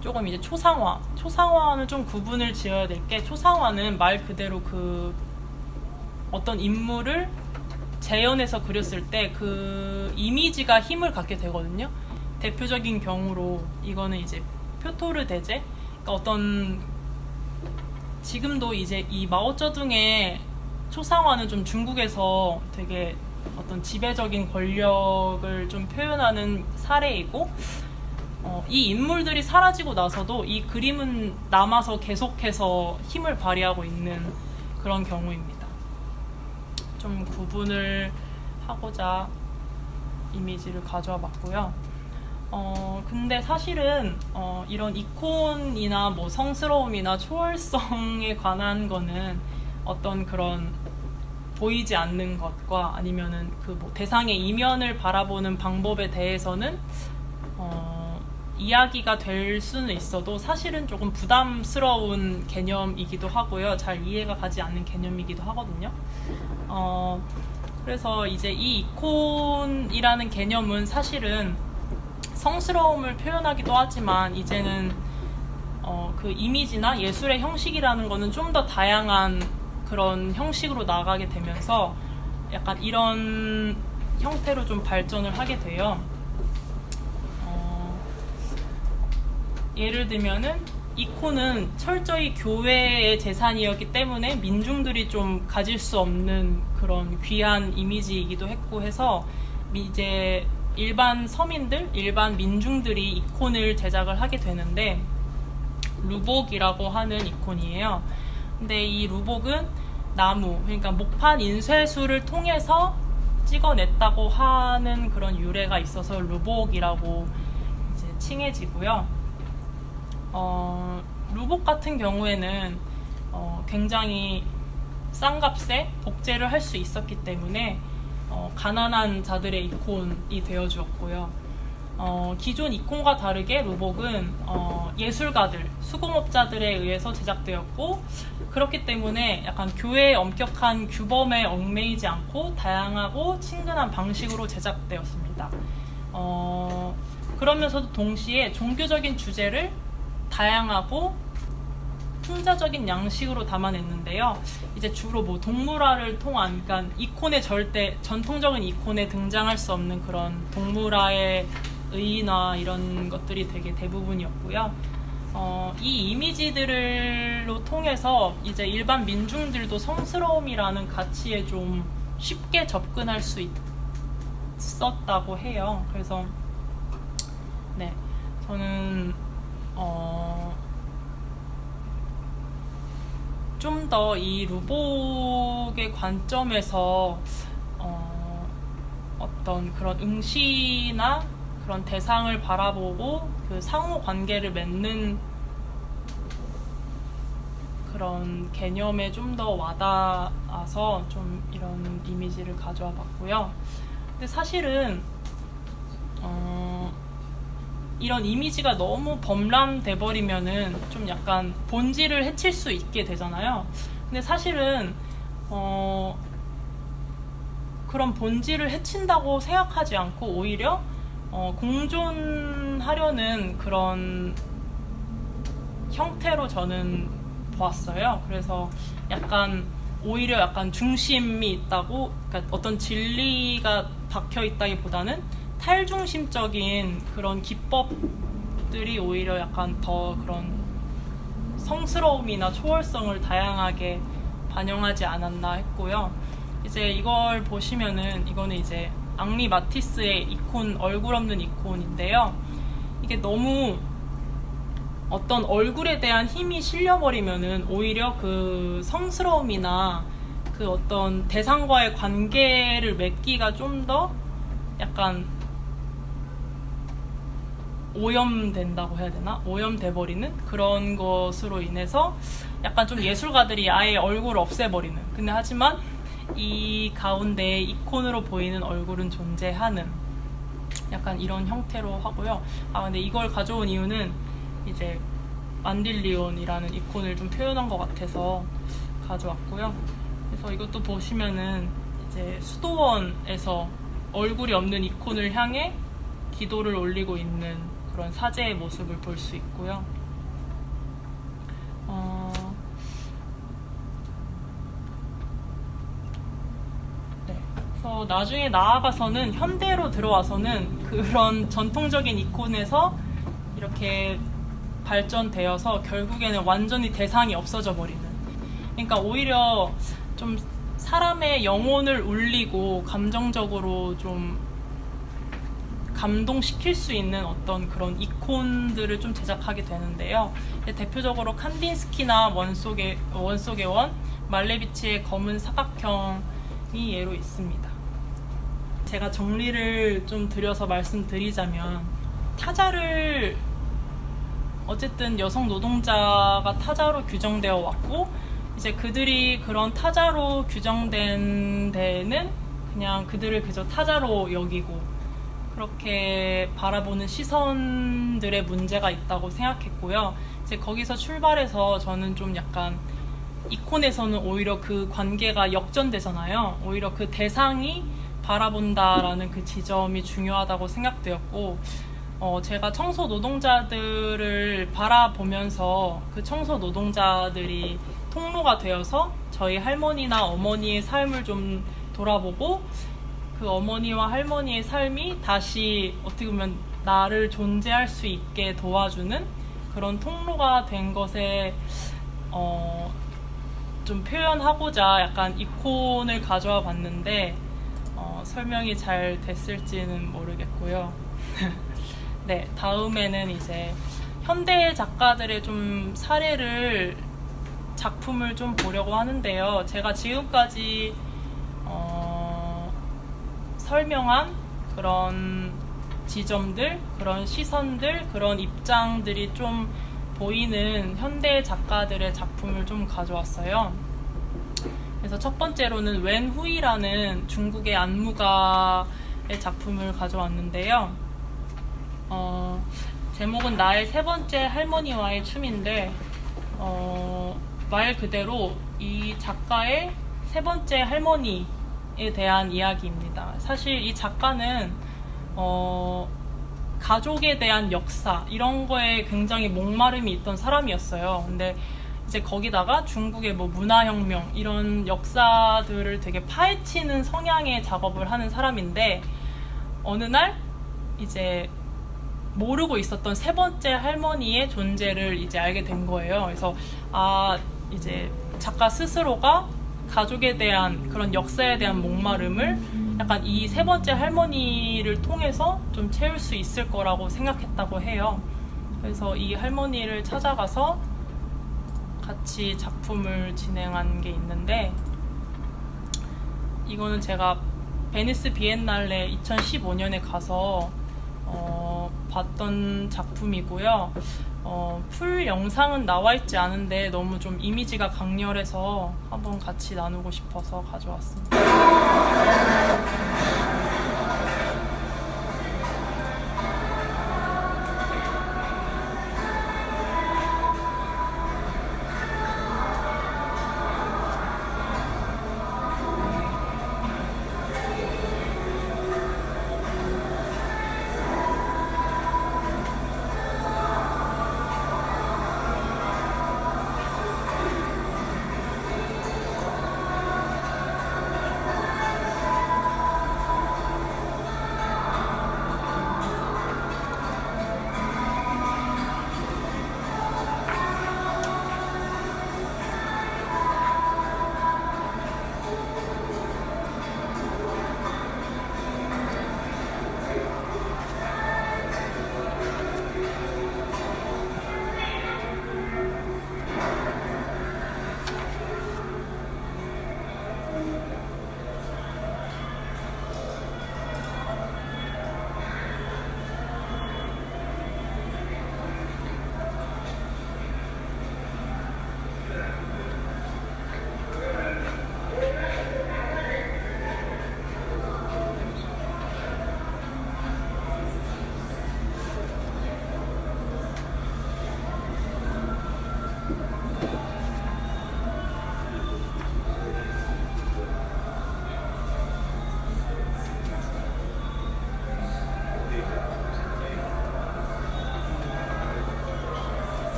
조금 이제 초상화는 좀 구분을 지어야 될 게, 초상화는 말 그대로 그 어떤 인물을 재현해서 그렸을 때 그 이미지가 힘을 갖게 되거든요. 대표적인 경우로 이거는 이제 표토르 대제, 그러니까 어떤 지금도 이제 이 마오쩌둥의 초상화는 좀 중국에서 되게 어떤 지배적인 권력을 좀 표현하는 사례이고, 이 인물들이 사라지고 나서도 이 그림은 남아서 계속해서 힘을 발휘하고 있는 그런 경우입니다. 좀 구분을 하고자 이미지를 가져와 봤고요. 근데 사실은 이런 이콘이나 뭐 성스러움이나 초월성에 관한 거는 어떤 그런 보이지 않는 것과 아니면은 그 뭐 대상의 이면을 바라보는 방법에 대해서는 이야기가 될 수는 있어도 사실은 조금 부담스러운 개념이기도 하고요. 잘 이해가 가지 않는 개념이기도 하거든요. 그래서 이제 이 이콘이라는 개념은 사실은 성스러움을 표현하기도 하지만 이제는 그 이미지나 예술의 형식이라는 거는 좀 더 다양한 그런 형식으로 나가게 되면서 약간 이런 형태로 좀 발전을 하게 돼요. 예를 들면은 이콘은 철저히 교회의 재산이었기 때문에 민중들이 좀 가질 수 없는 그런 귀한 이미지이기도 했고 해서 이제 일반 서민들, 일반 민중들이 이콘을 제작을 하게 되는데 루복이라고 하는 이콘이에요. 근데 이 루복은 나무, 그러니까 목판 인쇄술을 통해서 찍어냈다고 하는 그런 유래가 있어서 루복이라고 이제 칭해지고요. 루복 같은 경우에는 굉장히 싼 값에 복제를 할 수 있었기 때문에 가난한 자들의 이콘이 되어주었고요. 기존 이콘과 다르게 루복은 예술가들, 수공업자들에 의해서 제작되었고, 그렇기 때문에 약간 교회의 엄격한 규범에 얽매이지 않고 다양하고 친근한 방식으로 제작되었습니다. 그러면서도 동시에 종교적인 주제를 다양하고 풍자적인 양식으로 담아냈는데요. 이제 주로 뭐 동물화를 통한, 그러니까 이콘의 전통적인 이콘에 등장할 수 없는 그런 동물화의 의인화 이런 것들이 되게 대부분이었고요. 이 이미지들로 통해서 이제 일반 민중들도 성스러움이라는 가치에 좀 쉽게 접근할 수 있었다고 해요. 그래서 네, 저는 좀 더 이 루복의 관점에서 어떤 그런 응시나 그런 대상을 바라보고 그 상호 관계를 맺는 그런 개념에 좀 더 와닿아서 좀 이런 이미지를 가져와 봤고요. 근데 사실은 이런 이미지가 너무 범람돼 버리면은 좀 약간 본질을 해칠 수 있게 되잖아요. 근데 사실은 그런 본질을 해친다고 생각하지 않고 오히려 공존하려는 그런 형태로 저는 보았어요. 그래서 오히려 약간 중심이 있다고, 그러니까 어떤 진리가 박혀 있다기보다는 탈중심적인 그런 기법들이 오히려 약간 더 그런 성스러움이나 초월성을 다양하게 반영하지 않았나 했고요. 이제 이걸 보시면은 이거는 이제 앙리 마티스의 이콘, 얼굴 없는 이콘인데요. 이게 너무 어떤 얼굴에 대한 힘이 실려버리면은 오히려 그 성스러움이나 그 어떤 대상과의 관계를 맺기가 좀 더 약간 오염된다고 해야 되나? 오염돼 버리는 그런 것으로 인해서 약간 좀 예술가들이 아예 얼굴을 없애버리는, 근데 하지만 이 가운데 이콘으로 보이는 얼굴은 존재하는 약간 이런 형태로 하고요. 근데 이걸 가져온 이유는 이제 만딜리온이라는 이콘을 좀 표현한 것 같아서 가져왔고요. 그래서 이것도 보시면은 이제 수도원에서 얼굴이 없는 이콘을 향해 기도를 올리고 있는 그런 사제의 모습을 볼 수 있고요. 그래서 나중에 나아가서는 현대로 들어와서는 그런 전통적인 이콘에서 이렇게 발전되어서 결국에는 완전히 대상이 없어져 버리는, 그러니까 오히려 좀 사람의 영혼을 울리고 감정적으로 좀 감동시킬 수 있는 어떤 그런 이콘들을 좀 제작하게 되는데요. 대표적으로 칸딘스키나 원속의 원, 말레비치의 검은 사각형이 예로 있습니다. 제가 정리를 좀 드려서 말씀드리자면, 타자를 어쨌든 여성 노동자가 타자로 규정되어 왔고, 이제 그들이 그런 타자로 규정된 데에는 그냥 그들을 그저 타자로 여기고 그렇게 바라보는 시선들의 문제가 있다고 생각했고요. 이제 거기서 출발해서 저는 좀 약간 이콘에서는 오히려 그 관계가 역전되잖아요. 오히려 그 대상이 바라본다라는 그 지점이 중요하다고 생각되었고, 제가 청소 노동자들을 바라보면서 그 청소 노동자들이 통로가 되어서 저희 할머니나 어머니의 삶을 좀 돌아보고, 그 어머니와 할머니의 삶이 다시 어떻게 보면 나를 존재할 수 있게 도와주는 그런 통로가 된 것에 좀 표현하고자 약간 이콘을 가져와 봤는데 설명이 잘 됐을지는 모르겠고요. 네, 다음에는 이제 현대 작가들의 좀 작품을 좀 보려고 하는데요. 제가 지금까지 설명한 그런 지점들, 그런 시선들, 그런 입장들이 좀 보이는 현대 작가들의 작품을 좀 가져왔어요. 그래서 첫 번째로는 웬 후이라는 중국의 안무가의 작품을 가져왔는데요. 제목은 나의 세 번째 할머니와의 춤인데, 말 그대로 이 작가의 세 번째 할머니에 대한 이야기입니다. 사실 이 작가는 가족에 대한 역사 이런 거에 굉장히 목마름이 있던 사람이었어요. 근데 이제 거기다가 중국의 문화혁명 이런 역사들을 되게 파헤치는 성향의 작업을 하는 사람인데, 어느 날 이제 모르고 있었던 세 번째 할머니의 존재를 이제 알게 된 거예요. 그래서 이제 작가 스스로가 가족에 대한 그런 역사에 대한 목마름을 약간 이 세 번째 할머니를 통해서 좀 채울 수 있을 거라고 생각했다고 해요. 그래서 이 할머니를 찾아가서 같이 작품을 진행한 게 있는데, 이거는 제가 베니스 비엔날레 2015년에 가서 봤던 작품이고요. 풀 영상은 나와 있지 않은데 너무 좀 이미지가 강렬해서 한번 같이 나누고 싶어서 가져왔습니다.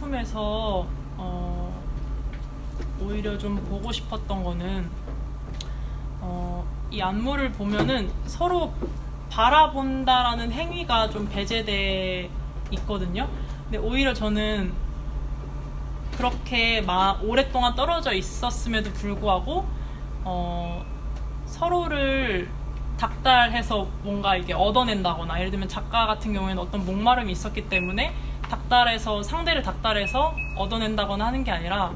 작품에서 오히려 좀 보고 싶었던 거는 이 안무를 보면은 서로 바라본다라는 행위가 좀 배제돼 있거든요. 근데 오히려 저는 그렇게 오랫동안 떨어져 있었음에도 불구하고 서로를 닥달해서 뭔가 이게 얻어낸다거나, 예를 들면 작가 같은 경우에는 어떤 목마름이 있었기 때문에 상대를 닥달해서 얻어낸다거나 하는 게 아니라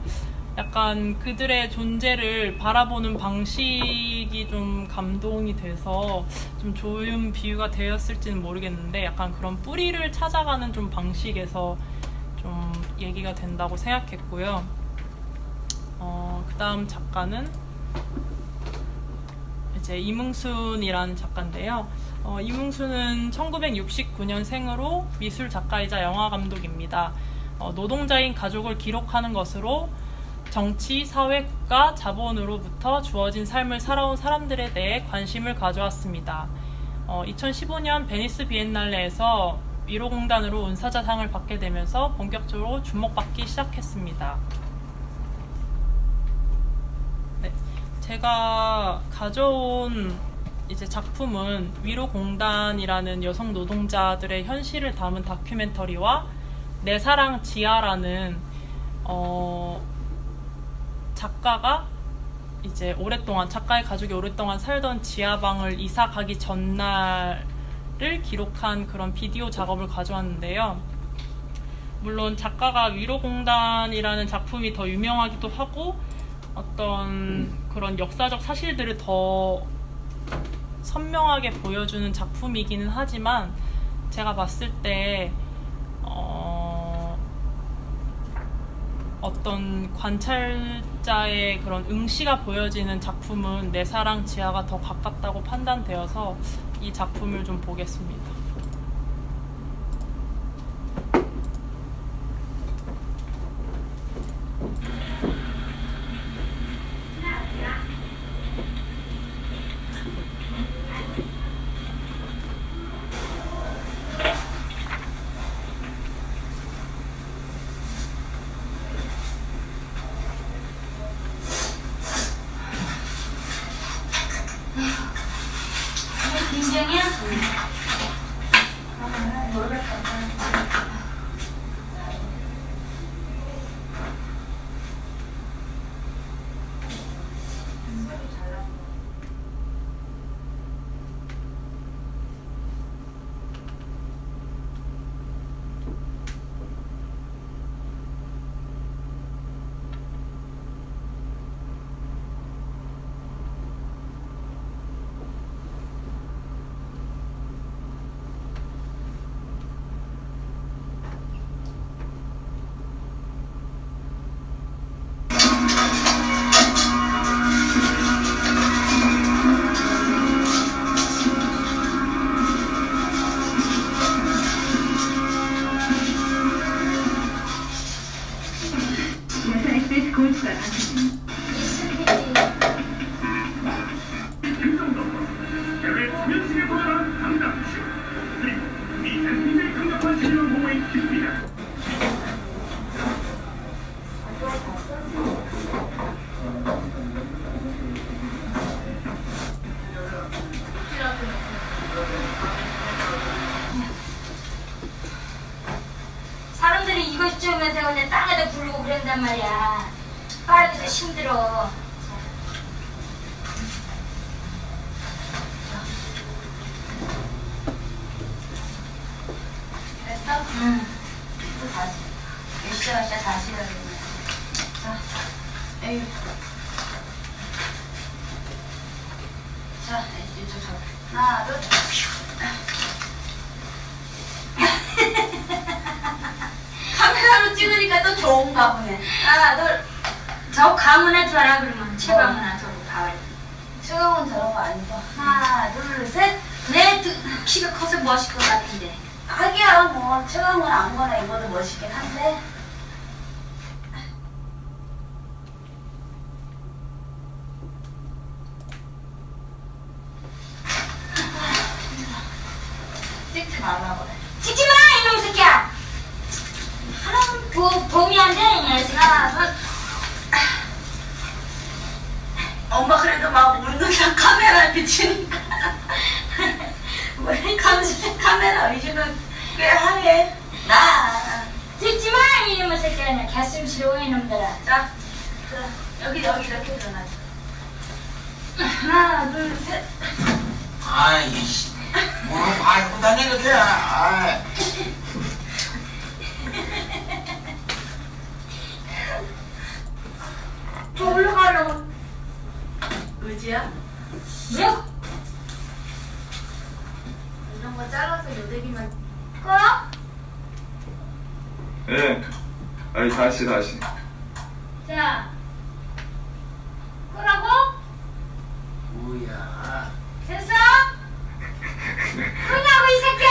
약간 그들의 존재를 바라보는 방식이 좀 감동이 돼서 좀 좋은 비유가 되었을지는 모르겠는데, 약간 그런 뿌리를 찾아가는 좀 방식에서 좀 얘기가 된다고 생각했고요. 그 다음 작가는 이제 이문순이라는 작가인데요. 이문순은 1969년생으로 미술 작가이자 영화 감독입니다. 노동자인 가족을 기록하는 것으로 정치, 사회, 국가, 자본으로부터 주어진 삶을 살아온 사람들에 대해 관심을 가져왔습니다. 2015년 베니스 비엔날레에서 위로공단으로 은사자상을 받게 되면서 본격적으로 주목받기 시작했습니다. 네, 제가 가져온 이제 작품은 위로공단이라는 여성 노동자들의 현실을 담은 다큐멘터리와 내 사랑 지아라는 작가가 이제 작가의 가족이 오랫동안 살던 지하방을 이사 가기 전날을 기록한 그런 비디오 작업을 가져왔는데요. 물론 작가가 위로공단이라는 작품이 더 유명하기도 하고 어떤 그런 역사적 사실들을 더 선명하게 보여주는 작품이기는 하지만, 제가 봤을 때 어떤 관찰자의 그런 응시가 보여지는 작품은 내 사랑 지하가 더 가깝다고 판단되어서 이 작품을 좀 보겠습니다.
굉장히야? 사람들이 이거 찍으면 되고 내 땅에다 부르고 그런단 말이야. 빠르기도 힘들어. 됐어? 응. 또 다시. 몇 시간이니까 다시 해야 되네. 자, 에휴. 자, 이쪽 잡아. 하나, 둘. 카메라로 찍으니까 또 좋은가 보네. 하나, 둘. 저 가문에 줘라 그러면. 최가문아 저거 다. 최가문 저런 거 아니고. 하나, 둘, 셋. 내 키가 커서 멋있을 것 같은데. 하기야 뭐 최가문 아무거나 입어도 멋있긴 한데. 찍지 말라고 그래. 찍지 마 이놈 새끼야. 하나는 보 엄마 그래도 막 웃는다 카메라 비치니까. 왜 카메라 의식은 꽤 하네. 나.
듣지 마 이놈의 새끼야. 그냥 개슴 싫어 이놈들아.
자, 여기 이렇게 일어나자. 하나, 둘, 셋.
아이씨, 뭐 밟고 다니는 거야. 아이.
저 올라가려고. 의지야?
뭐야?
이런 거 잘라서 요대기만.
꺼?
예. 아니 다시.
자, 끄라고?
뭐야?
됐어? 끄라고 이 새끼야!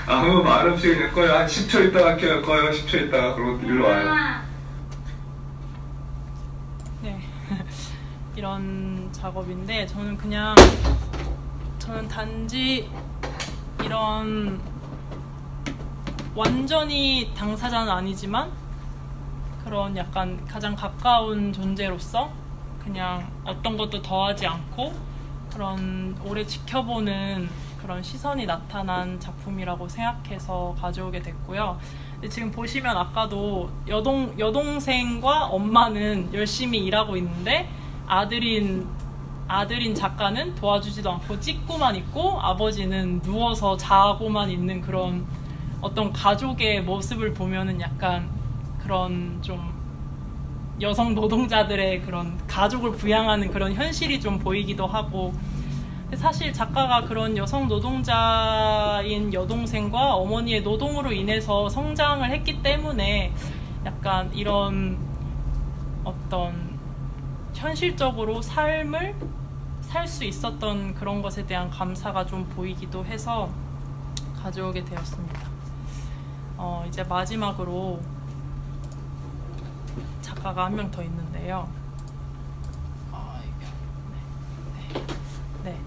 아무 말 없이 그냥 꺼요. 한 10초 있다가 꺼요. 10초 있다가 그러고 일로 와요.
네. 이런 작업인데 저는 단지 이런 완전히 당사자는 아니지만 그런 약간 가장 가까운 존재로서 그냥 어떤 것도 더하지 않고 그런 오래 지켜보는 그런 시선이 나타난 작품이라고 생각해서 가져오게 됐고요. 근데 지금 보시면 아까도 여동생과 엄마는 열심히 일하고 있는데 아들인 작가는 도와주지도 않고 찍고만 있고 아버지는 누워서 자고만 있는 그런 어떤 가족의 모습을 보면은 약간 그런 좀 여성 노동자들의 그런 가족을 부양하는 그런 현실이 좀 보이기도 하고, 근데 사실 작가가 그런 여성 노동자인 여동생과 어머니의 노동으로 인해서 성장을 했기 때문에 약간 이런 어떤 현실적으로 삶을 살 수 있었던 그런 것에 대한 감사가 좀 보이기도 해서 가져오게 되었습니다. 이제 마지막으로 작가가 한 명 더 있는데요. 네,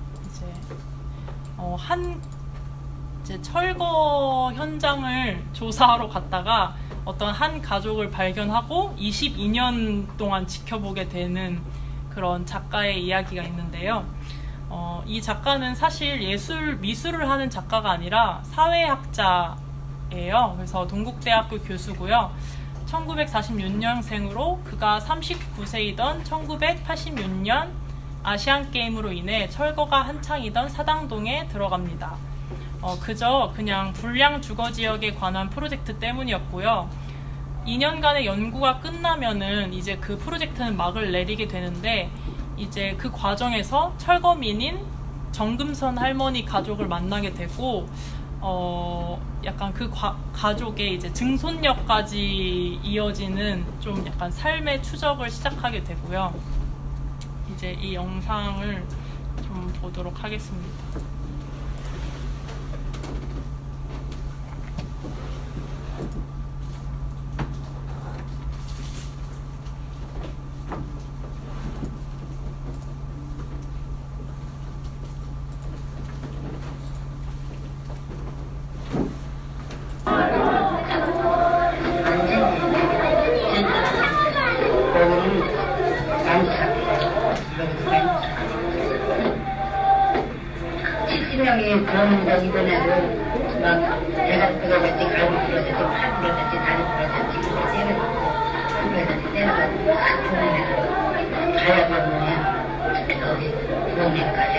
이제 철거 현장을 조사하러 갔다가 어떤 한 가족을 발견하고 22년 동안 지켜보게 되는 그런 작가의 이야기가 있는데요. 이 작가는 사실 미술을 하는 작가가 아니라 사회학자예요. 그래서 동국대학교 교수고요. 1946년생으로 그가 39세이던 1986년 아시안게임으로 인해 철거가 한창이던 사당동에 들어갑니다. 그저 그냥 불량 주거지역에 관한 프로젝트 때문이었고요. 2년간의 연구가 끝나면은 이제 그 프로젝트는 막을 내리게 되는데, 이제 그 과정에서 철거민인 정금선 할머니 가족을 만나게 되고, 약간 그 가족의 이제 증손녀까지 이어지는 좀 약간 삶의 추적을 시작하게 되고요. 이제 이 영상을 좀 보도록 하겠습니다.
그런 거기 전에도 막 내가 부러졌지, 갈비 부러졌지, 팔 부러졌지, 다리 부러졌지, 때려가지고 때려가지고 가야 병원에 거기 병원에까지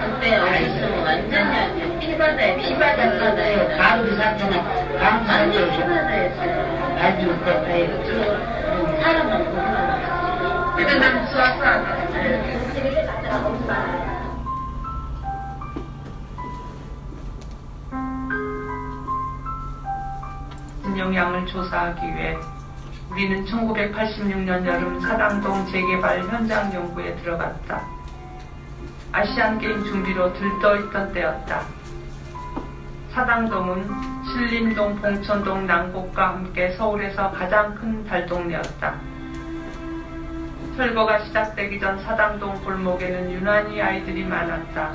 그때 어렸으면 완전히 피바다에 바로 샀잖아. 완전 피바다였어요. 아주 그때 사람만 보면 그때 난 좋았어.
영향을 조사하기 위해 우리는 1986년 여름 사당동 재개발 현장 연구에 들어갔다. 아시안게임 준비로 들떠있던 때였다. 사당동은 신림동, 봉천동, 난곡과 함께 서울에서 가장 큰 달동네였다. 철거가 시작되기 전 사당동 골목에는 유난히 아이들이 많았다.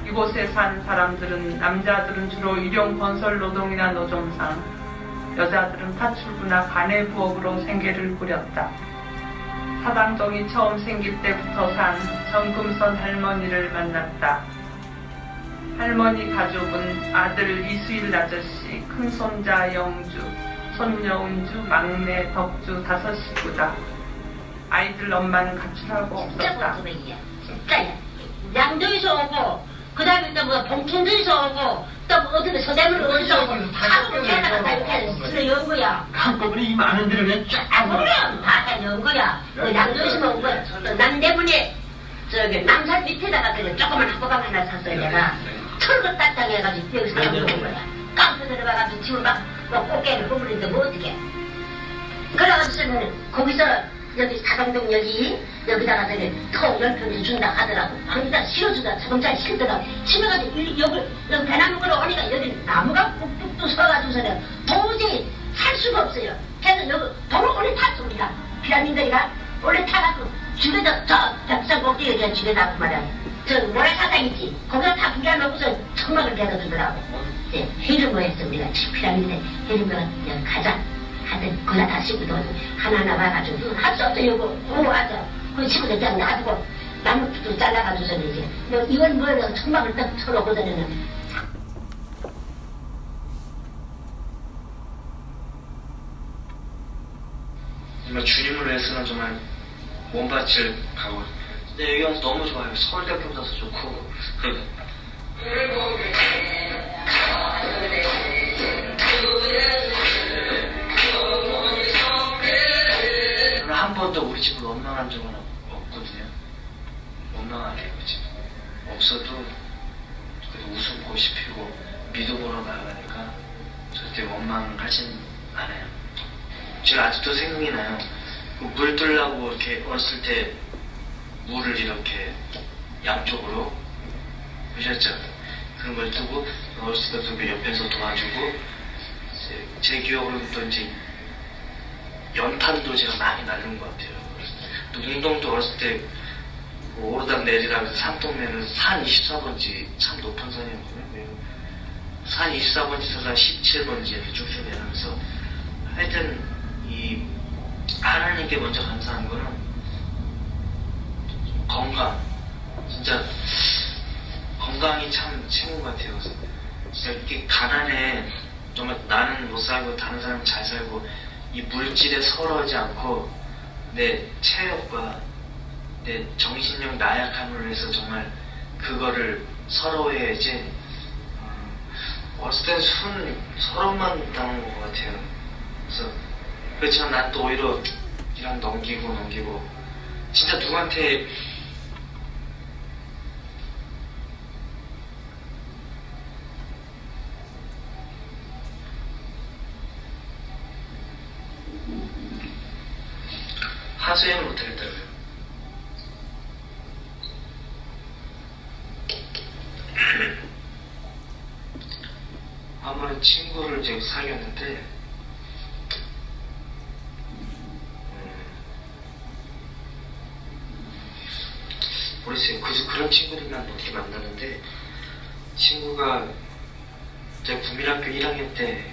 이곳에 산 사람들은 남자들은 주로 일용 건설 노동이나 노점상, 여자들은 파출부나 간의 부업으로 생계를 꾸렸다. 사당동이 처음 생길 때부터 산 정금선 할머니를 만났다. 할머니 가족은 아들 이수일 아저씨, 큰손자 영주, 손녀 은주, 막내 덕주 5식구다. 아이들 엄마는 가출하고
진짜
없었다.
꼴뚜기야. 진짜야. 양도에서 오고, 그 다음에 또 뭐 봉천도에서 오고, 또 뭐 어디서 서대문 어디서 오고, 하루 살다가 다 이렇게 들어온 거야.
한꺼번에 이 많은 데를 왜 쫙.
그럼 다 연 거야. 그 양도에서 온 거야. 또 남대문에 저기 남산 밑에다가 그냥 조그만 학교방 하나 샀어요. 내가 털고 딱딱 해가지고 여기서 다 먹은 거야. 깡패 들어가가지고 집을 막 꽃게를 허물는데 뭐 어떻게? 그래가지고는 거기서 여기 사당동 여기다가 저기 터 10평 준다 하더라고. 거기다 실어주다 자동차에 실더라고. 실어가지고 여기 배나무로 오니까 여기 나무가 뚝뚝뚝 서가지고서는 도저히 살 수가 없어요. 그래서 여기 도로 올라탔습니다. 피라민들이가 올라타갖고 집에다 저 벽산 꼭대기에 그냥 집에다 그 말이야. 저 모래사장 있지? 거기다 다 불려놓고서 천막을 개어주더라고. 이제 해름거 했습니다. 피라민데 해름거 가자. 하여튼 거기다 다 씹고 하나하나 와가지고 할 수 없어. 요거 와서 그 집에서 그냥 놔두고 나무도 잘라가지고서는 이제 이건 뭐예요? 천막을 딱 쳐놓고서는
정말 주님을 위해서는 정말 몸바칠 가고. 근데 여기 와서 너무 좋아요. 서울대학교보다도 좋고. 저는 한 번도 우리 집을 원망한 적은 없거든요. 원망하게 그치? 없어도 그래도 웃음꽃이 피고 믿음으로 나아가니까 절대 원망하진 않아요. 제가 아직도 생각이 나요. 물 뜨려고 이렇게 어렸을 때 물을 이렇게 양쪽으로 보셨죠? 그런 걸 뜨고 어렸을 때도 옆에서 도와주고 제 기억으로는 또 이제 연탄도 제가 많이 날린 것 같아요. 또 운동도 어렸을 때 오르락 내리락 해서 산동네는 산 24번지 참 높은 산이었거든요. 산 24번지에서 17번지 이렇게 쭉쭉 내려가면서 하여튼 이 하나님께 먼저 감사한 거는 건강. 진짜 건강이 참 최고인 것 같아요. 진짜 이렇게 가난해 정말 나는 못 살고 다른 사람은 잘 살고 이 물질에 서러하지 않고 내 체력과 내 정신력 나약함을 위해서 정말 그거를 서러워해야지. 어렸을 땐 서러움만 당한 것 같아요. 그래서 그렇지만 난 또 오히려 이랑 넘기고 진짜 누구한테 하소연을 못하겠다고요. 한 번에 친구를 이제 사귀었는데 모르겠어요. 그런 친구들만 어떻게 만나는데 친구가 제가 국민학교 1학년 때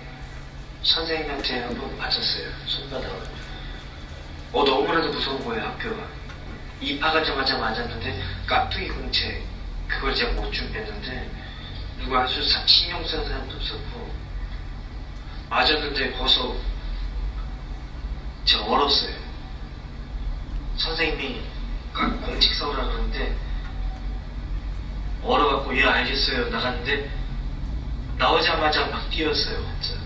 선생님한테 한번 맞았어요. 손바닥을. 너무나도 무서운 거예요. 학교가. 입학하자마자 맞았는데 깍두기 공채 그걸 제가 못 준비했는데 누가 아주 신경 쓰는 사람도 없었고 맞았는데 거기서 제가 얼었어요. 선생님이 공책 써오라 그러는데 얼어갖고 예 알겠어요 나갔는데 나오자마자 막 뛰었어요. 진짜.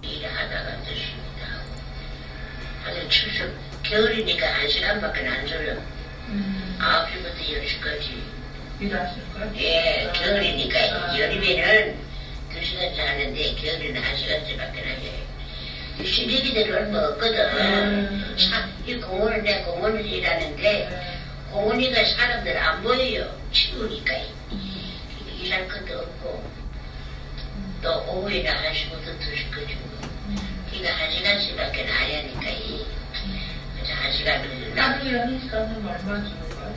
일하다가 이제 쉽니다. 아주 추석 겨울이니까 1시간밖에 안 졸려. 9시부터 10시까지.
일하실 거예요?
예, 겨울이니까 여름에는 2시간 자는데 겨울에는 1시간째밖에 안 해요. 시래기들 얼마 없거든. 이 공원을 내 공원을 일하는데 공원이가 사람들 안 보여요. 추우니까. 일할 것도 없고 또 오후에는 1시부터 2시까지 오고 그러니까 1시간씩밖에 안 하니까
한시간은 얼마 주는 거야?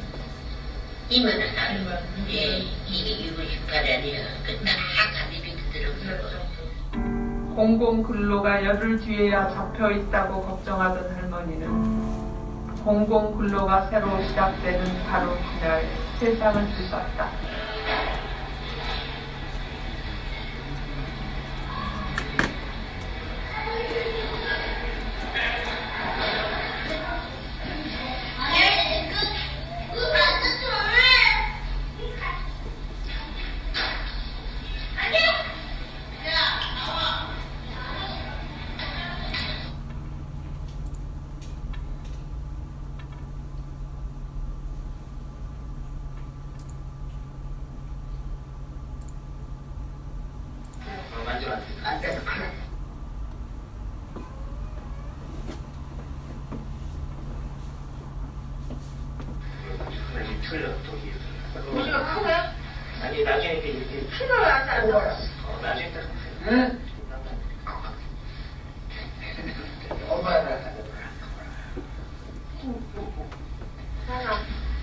2만 원. 예, 이게 68원이야. 그딱 가비비 들어오고.
공공근로가 열흘 뒤에야 잡혀 있다고 걱정하던 할머니는 공공근로가 새로 시작되는 바로 그날 세상을 뒤졌다.
안 돼서 그래.
틀려 또
우리가 크네?
아니 나중에 이렇게
키를 안 따라.
나중에 딱
응?
엄마랑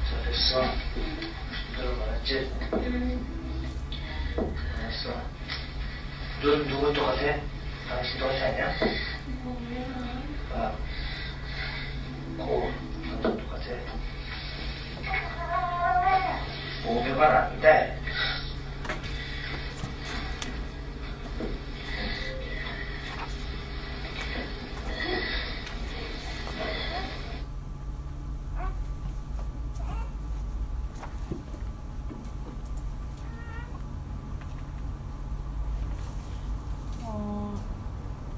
잘했어. 들어봤지? 잘했어. 눈 누구 똑같아? 당신 똑같이 아니야? 아, 코 완전 똑같아. 몸에만 아닌데.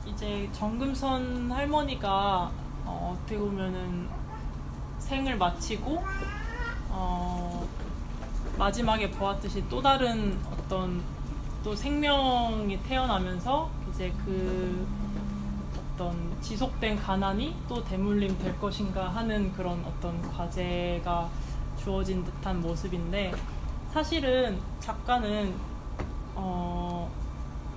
이제 정금선 할머니가 어떻게 보면은 생을 마치고 마지막에 보았듯이 또 다른 어떤 또 생명이 태어나면서 이제 그 어떤 지속된 가난이 또 대물림 될 것인가 하는 그런 어떤 과제가 주어진 듯한 모습인데, 사실은 작가는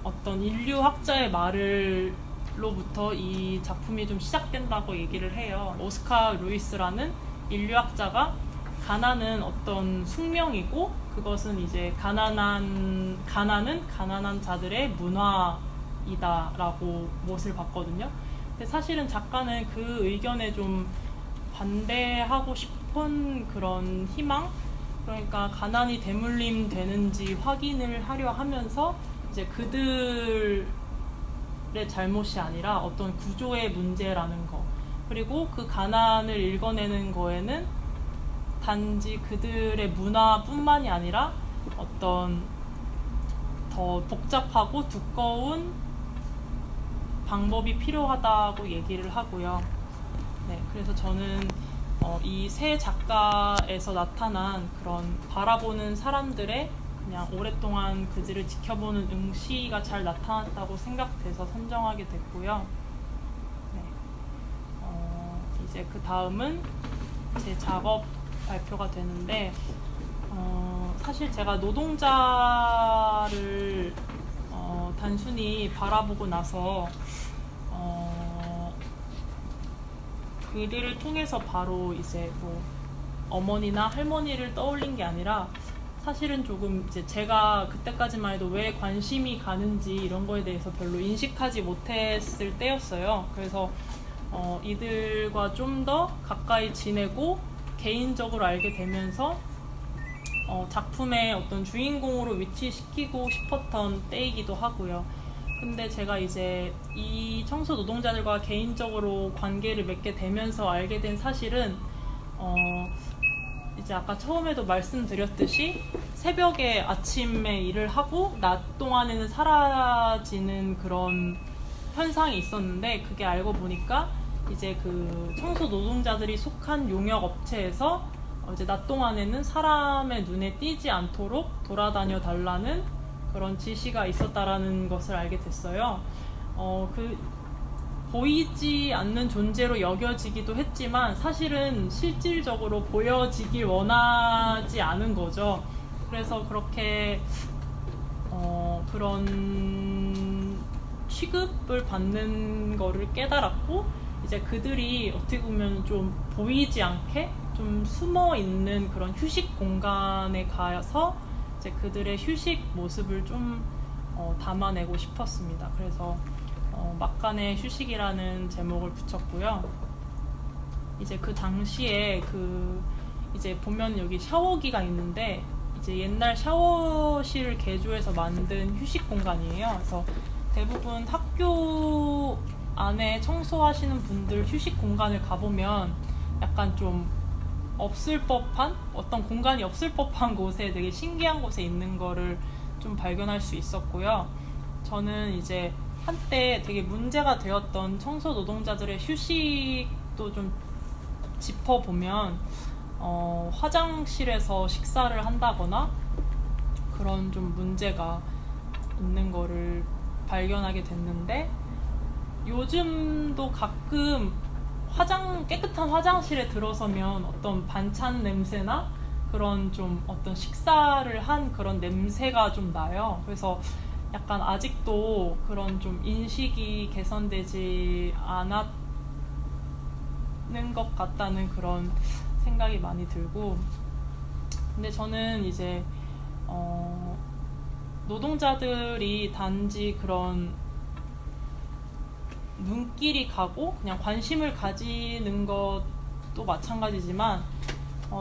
어떤 인류학자의 말로부터 이 작품이 좀 시작된다고 얘기를 해요. 오스카 루이스라는 인류학자가 가난은 어떤 숙명이고 그것은 이제 가난은 가난한 자들의 문화이다라고 못을 봤거든요. 근데 사실은 작가는 그 의견에 좀 반대하고 싶은 그런 희망, 그러니까 가난이 대물림 되는지 확인을 하려 하면서 이제 그들의 잘못이 아니라 어떤 구조의 문제라는 거, 그리고 그 가난을 읽어내는 거에는 단지 그들의 문화뿐만이 아니라 어떤 더 복잡하고 두꺼운 방법이 필요하다고 얘기를 하고요. 네, 그래서 저는 이 세 작가에서 나타난 그런 바라보는 사람들의 그냥 오랫동안 그들을 지켜보는 응시가 잘 나타났다고 생각돼서 선정하게 됐고요. 네. 이제 그 다음은 제 작업 발표가 되는데, 사실 제가 노동자를 단순히 바라보고 나서 그들을 통해서 바로 이제 뭐 어머니나 할머니를 떠올린 게 아니라, 사실은 조금 이제 제가 그때까지만 해도 왜 관심이 가는지 이런 거에 대해서 별로 인식하지 못했을 때였어요. 그래서 이들과 좀 더 가까이 지내고 개인적으로 알게 되면서 작품의 어떤 주인공으로 위치시키고 싶었던 때이기도 하고요. 근데 제가 이제 이 청소 노동자들과 개인적으로 관계를 맺게 되면서 알게 된 사실은 이제 아까 처음에도 말씀드렸듯이 새벽에 아침에 일을 하고 낮 동안에는 사라지는 그런 현상이 있었는데, 그게 알고 보니까 이제 그 청소 노동자들이 속한 용역 업체에서 이제 낮 동안에는 사람의 눈에 띄지 않도록 돌아다녀 달라는 그런 지시가 있었다라는 것을 알게 됐어요. 보이지 않는 존재로 여겨지기도 했지만 사실은 실질적으로 보여지길 원하지 않은 거죠. 그래서 그렇게 그런 취급을 받는 거를 깨달았고, 이제 그들이 어떻게 보면 좀 보이지 않게 좀 숨어 있는 그런 휴식 공간에 가서 이제 그들의 휴식 모습을 좀 담아내고 싶었습니다. 그래서 막간의 휴식이라는 제목을 붙였고요. 이제 그 당시에 이제 보면 여기 샤워기가 있는데 이제 옛날 샤워실을 개조해서 만든 휴식 공간이에요. 그래서 대부분 학교 안에 청소하시는 분들 휴식 공간을 가보면 약간 좀 없을 법한, 어떤 공간이 없을 법한 곳에 되게 신기한 곳에 있는 거를 좀 발견할 수 있었고요. 저는 이제 한때 되게 문제가 되었던 청소 노동자들의 휴식도 좀 짚어보면 화장실에서 식사를 한다거나 그런 좀 문제가 있는 거를 발견하게 됐는데, 요즘도 가끔 깨끗한 화장실에 들어서면 어떤 반찬 냄새나 그런 좀 어떤 식사를 한 그런 냄새가 좀 나요. 그래서 약간 아직도 그런 좀 인식이 개선되지 않았는 것 같다는 그런 생각이 많이 들고, 근데 저는 이제 노동자들이 단지 그런 눈길이 가고 그냥 관심을 가지는 것도 마찬가지지만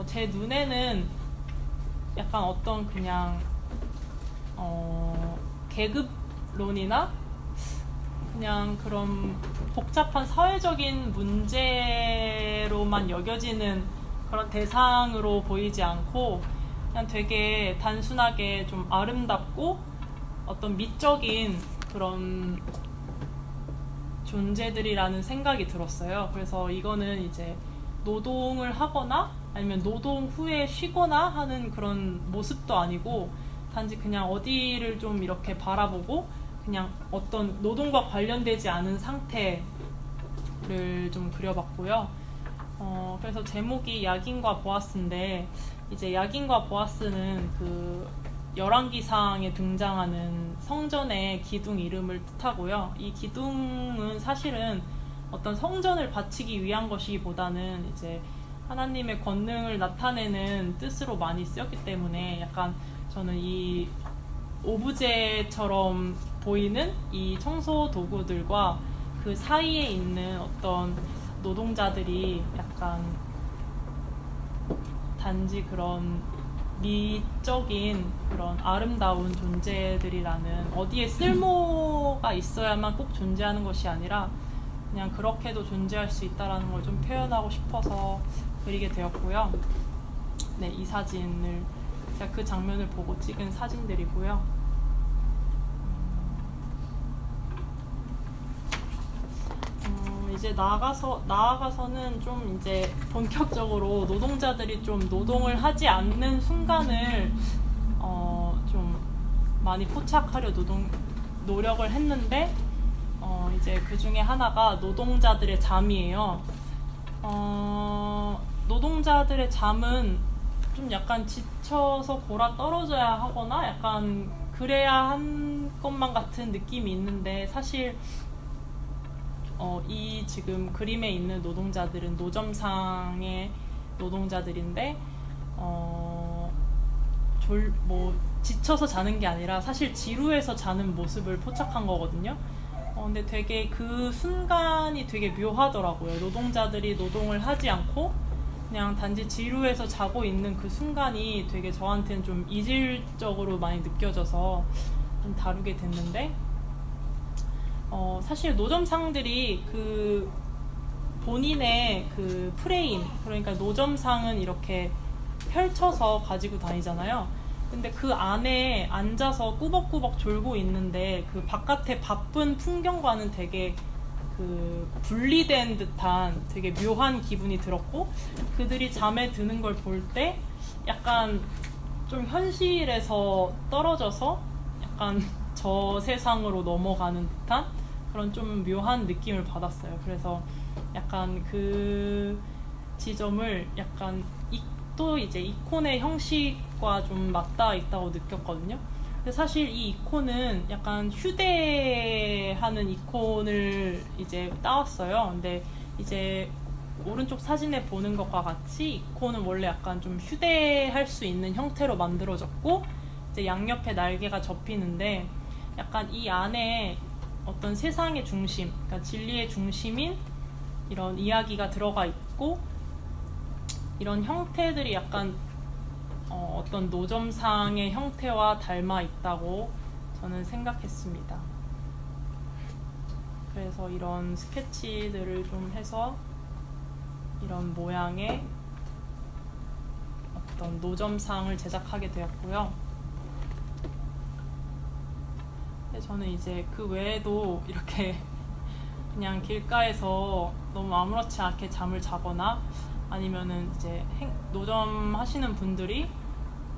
제 눈에는 약간 어떤 그냥 계급론이나 그냥 그런 복잡한 사회적인 문제로만 여겨지는 그런 대상으로 보이지 않고 그냥 되게 단순하게 좀 아름답고 어떤 미적인 그런 존재들이라는 생각이 들었어요. 그래서 이거는 이제 노동을 하거나 아니면 노동 후에 쉬거나 하는 그런 모습도 아니고 단지 그냥 어디를 좀 이렇게 바라보고 그냥 어떤 노동과 관련되지 않은 상태를 좀 그려봤고요. 그래서 제목이 약인과 보아스인데, 이제 약인과 보아스는 그 열왕기상에 등장하는 성전의 기둥 이름을 뜻하고요. 이 기둥은 사실은 어떤 성전을 바치기 위한 것이기보다는 이제 하나님의 권능을 나타내는 뜻으로 많이 쓰였기 때문에 약간 저는 이 오브제처럼 보이는 이 청소 도구들과 그 사이에 있는 어떤 노동자들이 약간 단지 그런 미적인 그런 아름다운 존재들이라는, 어디에 쓸모가 있어야만 꼭 존재하는 것이 아니라 그냥 그렇게도 존재할 수 있다는 걸 좀 표현하고 싶어서 그리게 되었고요. 네, 이 사진을 제가 그 장면을 보고 찍은 사진들이고요. 이제 나아가서는 좀 이제 본격적으로 노동자들이 좀 노동을 하지 않는 순간을 좀 많이 포착하려 노력을 했는데, 이제 그 중에 하나가 노동자들의 잠이에요. 노동자들의 잠은 좀 약간 지쳐서 골아 떨어져야 하거나 약간 그래야 한 것만 같은 느낌이 있는데, 사실 이 지금 그림에 있는 노동자들은 노점상의 노동자들인데 지쳐서 자는 게 아니라 사실 지루해서 자는 모습을 포착한 거거든요. 근데 되게 그 순간이 되게 묘하더라고요. 노동자들이 노동을 하지 않고 그냥 단지 지루해서 자고 있는 그 순간이 되게 저한테는 좀 이질적으로 많이 느껴져서 좀 다루게 됐는데, 사실 노점상들이 그 본인의 그 프레임, 그러니까 노점상은 이렇게 펼쳐서 가지고 다니잖아요. 근데 그 안에 앉아서 꾸벅꾸벅 졸고 있는데 그 바깥의 바쁜 풍경과는 되게 그 분리된 듯한 되게 묘한 기분이 들었고, 그들이 잠에 드는 걸 볼 때 약간 좀 현실에서 떨어져서 약간 저 세상으로 넘어가는 듯한 그런 좀 묘한 느낌을 받았어요. 그래서 약간 그 지점을 약간 또 이제 이콘의 형식과 좀 맞닿아 있다고 느꼈거든요. 근데 사실 이 이콘은 약간 휴대하는 이콘을 이제 따왔어요. 근데 이제 오른쪽 사진에 보는 것과 같이 이 코는 원래 약간 좀 휴대할 수 있는 형태로 만들어졌고 이제 양옆에 날개가 접히는데 약간 이 안에 어떤 세상의 중심, 그러니까 진리의 중심인 이런 이야기가 들어가 있고 이런 형태들이 약간 어떤 노점상의 형태와 닮아 있다고 저는 생각했습니다. 그래서 이런 스케치들을 좀 해서 이런 모양의 어떤 노점상을 제작하게 되었고요. 근데 저는 이제 그 외에도 이렇게 그냥 길가에서 너무 아무렇지 않게 잠을 자거나 아니면은 이제 노점 하시는 분들이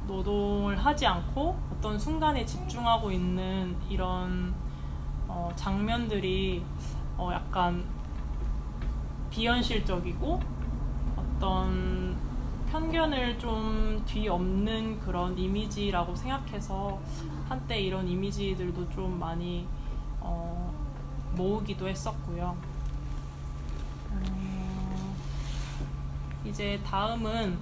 노동을 하지 않고 어떤 순간에 집중하고 있는 이런 장면들이 약간 비현실적이고 어떤 편견을 좀 뒤엎는 그런 이미지라고 생각해서 한때 이런 이미지들도 좀 많이 모으기도 했었고요. 이제 다음은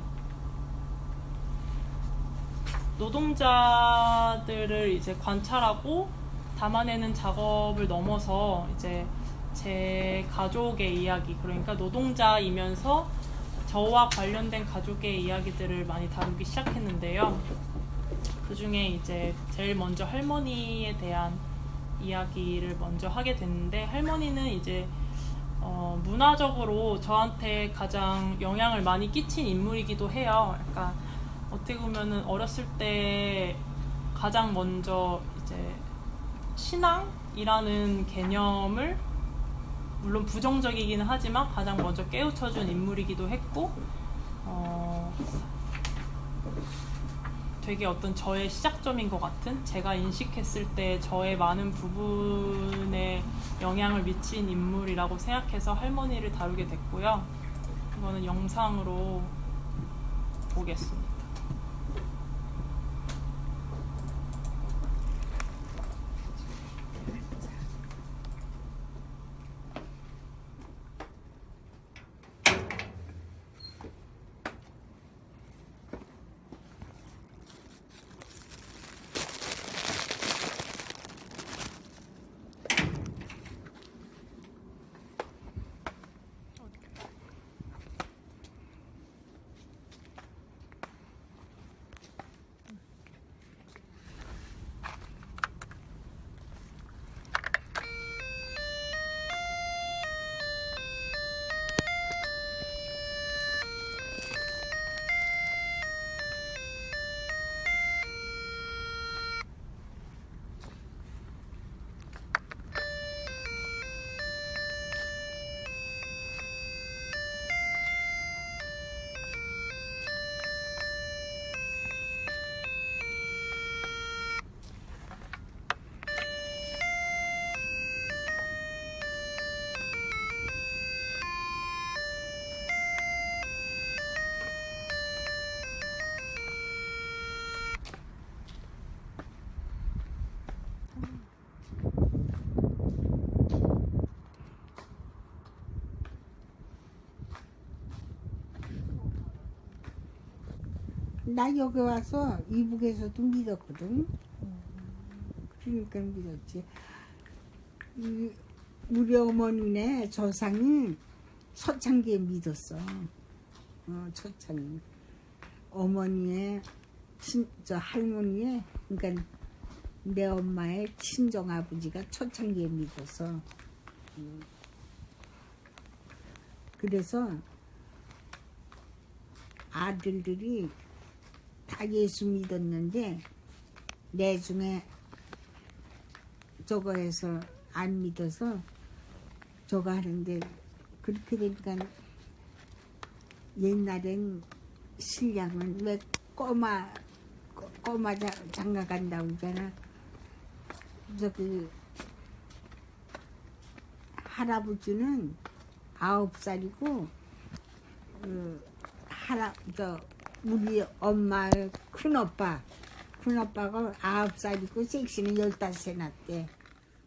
노동자들을 이제 관찰하고 담아내는 작업을 넘어서 이제 제 가족의 이야기, 그러니까 노동자이면서 저와 관련된 가족의 이야기들을 많이 다루기 시작했는데요. 그 중에 이제 제일 먼저 할머니에 대한 이야기를 먼저 하게 됐는데, 할머니는 이제 문화적으로 저한테 가장 영향을 많이 끼친 인물이기도 해요. 그러니까 어떻게 보면은 어렸을 때 가장 먼저 이제 신앙이라는 개념을 물론 부정적이기는 하지만 가장 먼저 깨우쳐준 인물이기도 했고 되게 어떤 저의 시작점인 것 같은, 제가 인식했을 때 저의 많은 부분에 영향을 미친 인물이라고 생각해서 할머니를 다루게 됐고요. 이거는 영상으로 보겠습니다.
나 여기 와서 이북에서도 믿었거든. 그러니까 믿었지. 우리 어머니네 조상이 서창기에 믿었어. 서창기. 어머니의 저 할머니의, 그러니까 내 엄마의 친정 아버지가 초창기에 믿었어. 그래서 아들들이 다 예수 믿었는데 내중에 저거 해서 안 믿어서 저거 하는데, 그렇게 되니까 옛날엔 신랑은 왜 꼬마 장가 간다고 그러잖아. 저기 할아버지는 9살이고 우리 엄마의 큰오빠가 9살이고 섹시는 15세 났대.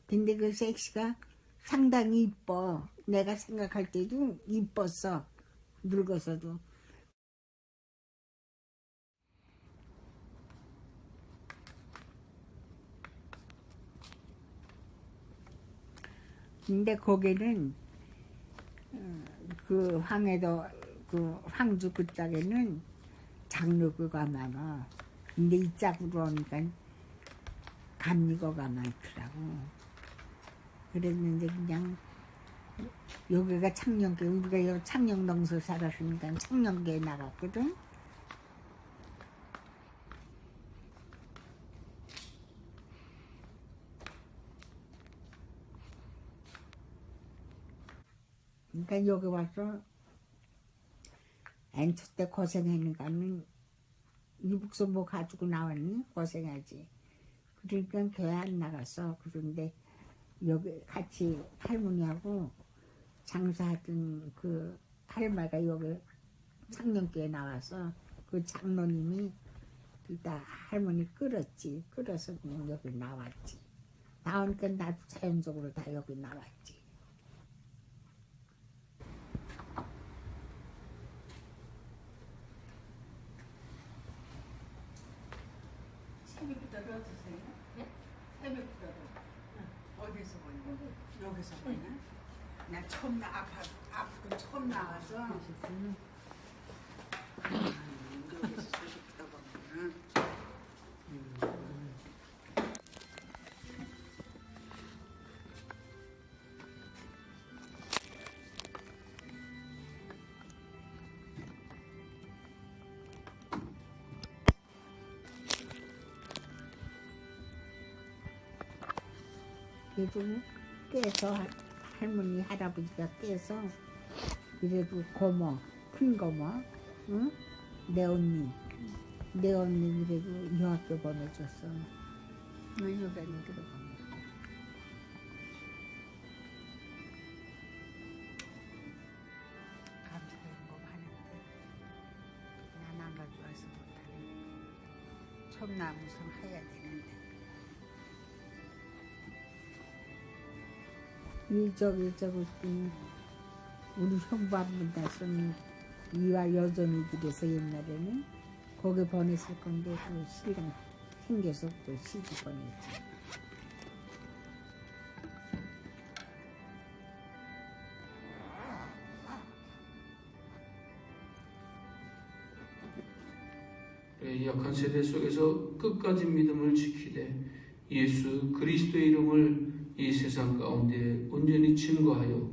근데 그 섹시가 상당히 이뻐. 내가 생각할 때도 이뻤어. 늙어서도. 근데 거기는 그 황해도 그 황주 그 짝에는 장르거가 많아. 근데 이 짝으로 오니까 감리거가 많더라고. 그랬는데 그냥 여기가 창녕계, 우리가 여기 창녕동서 살았으니까 창녕계에 나갔거든. 그러니까 여기 와서 엔초 때 고생하니까는 이북서 뭐 가지고 나왔니? 고생하지. 그러니까 교회 안 나갔어. 그런데 여기 같이 할머니하고 장사하던 그 할머니가 여기 창녕교에 나와서 그 장로님이 일단 할머니 끌었지. 끌어서 그냥 여기 나왔지. 나오니까 나도 자연적으로 다 여기 나왔지.
새벽부터도 드세요? 네? 새벽부터도. 어디서 보냐? 여기서 보냐? 나 처음 아프고 처음 나와서 여기서 새벽부터 보구나.
그래도 깨서 할머니 할아버지가 깨서 그래도 고모 큰 고모 응? 내 언니 그래도 유학교 보내줬어. 여기는 그래 보내줘. 감사해 뭐 하는데 난 안 가져와서 못하네. 처음 나무서 해야 되는데. 저기 우리 형부한분다선 이와 여전히들에서 옛날에는 거기 보냈을 건데 그 신랑 생겨서 또 시집 보냈지.
약한 세대 속에서 끝까지 믿음을 지키되 예수 그리스도의 이름을 이 세상 가운데 온전히 증거하여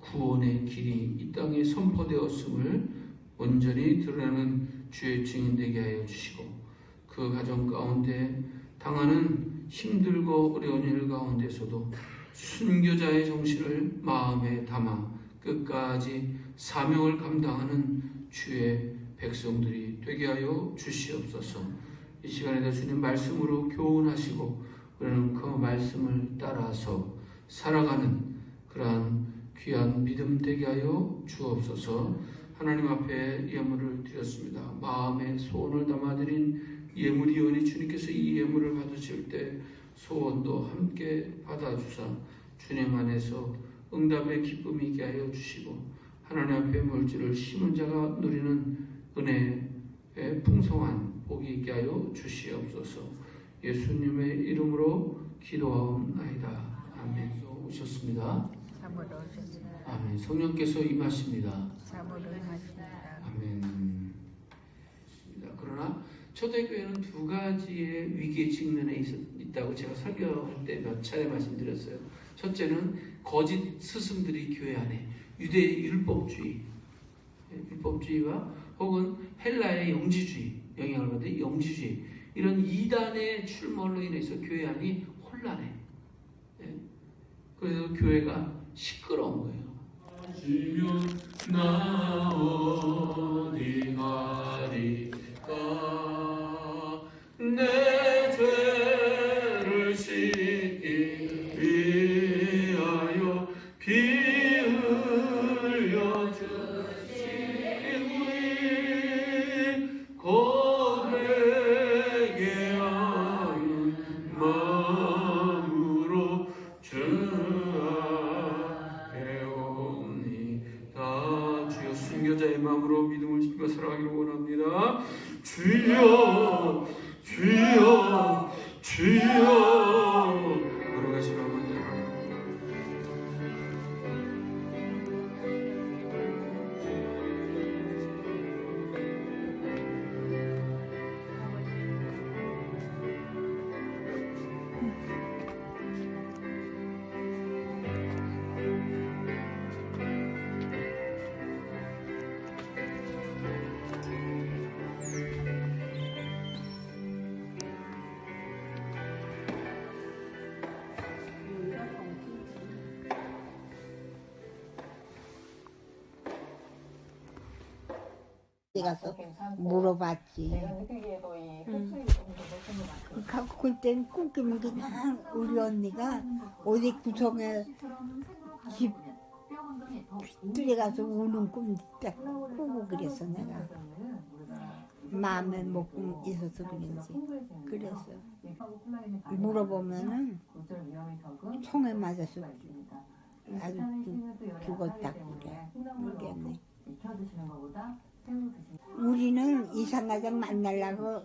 구원의 길이 이 땅에 선포되었음을 온전히 드러내는 주의 증인 되게 하여 주시고 그 가정 가운데 당하는 힘들고 어려운 일 가운데서도 순교자의 정신을 마음에 담아 끝까지 사명을 감당하는 주의 백성들이 되게 하여 주시옵소서. 이 시간에도 주님 말씀으로 교훈하시고 우리는 그 말씀을 따라서 살아가는 그러한 귀한 믿음 되게 하여 주옵소서. 하나님 앞에 예물을 드렸습니다. 마음에 소원을 담아드린 예물이오니 주님께서 이 예물을 받으실 때 소원도 함께 받아주사 주님 안에서 응답의 기쁨이 있게 하여 주시고 하나님 앞에 물질을 심은 자가 누리는 은혜의 풍성한 복이 있게 하여 주시옵소서. 예수님의 이름으로 기도하옵나이다. 아멘. 오셨습니다.
참으로 오셨습니다.
아멘. 성령께서 임하십니다.
참으로 임하십니다.
아멘. 그러나 초대교회는 두 가지의 위기에 직면해 있다고 제가 설교할 때 몇 차례 말씀드렸어요. 첫째는 거짓 스승들이 교회 안에 유대의 율법주의와 혹은 헬라의 영지주의 영향을 받은 영지주의 이런 이단의 출몰로 인해서 교회 안이 혼란해. 그래서 교회가 시끄러운 거예요. 나 어디 가리까 내 죄를 씻기 위하여 피 흘려 주시니 고백에 하는 마음으로 주옵니다. 주여 순교자의 마음으로 믿음을 지키고 살아가기를 원합니다. 주여 주여 주여 걸어가시라 아버지.
가서 물어봤지. 그땐 꿈꾸면 그냥 우리 언니가 어디 구석에 집 들어가서 우는 꿈 딱 꾸고 그랬어. 내가 마음에 먹고 있어서 그런지. 그래서 물어보면은 총에 맞아서 아주 죽었다고 그래. 모르겠네. 우리는 이상가장 만나려고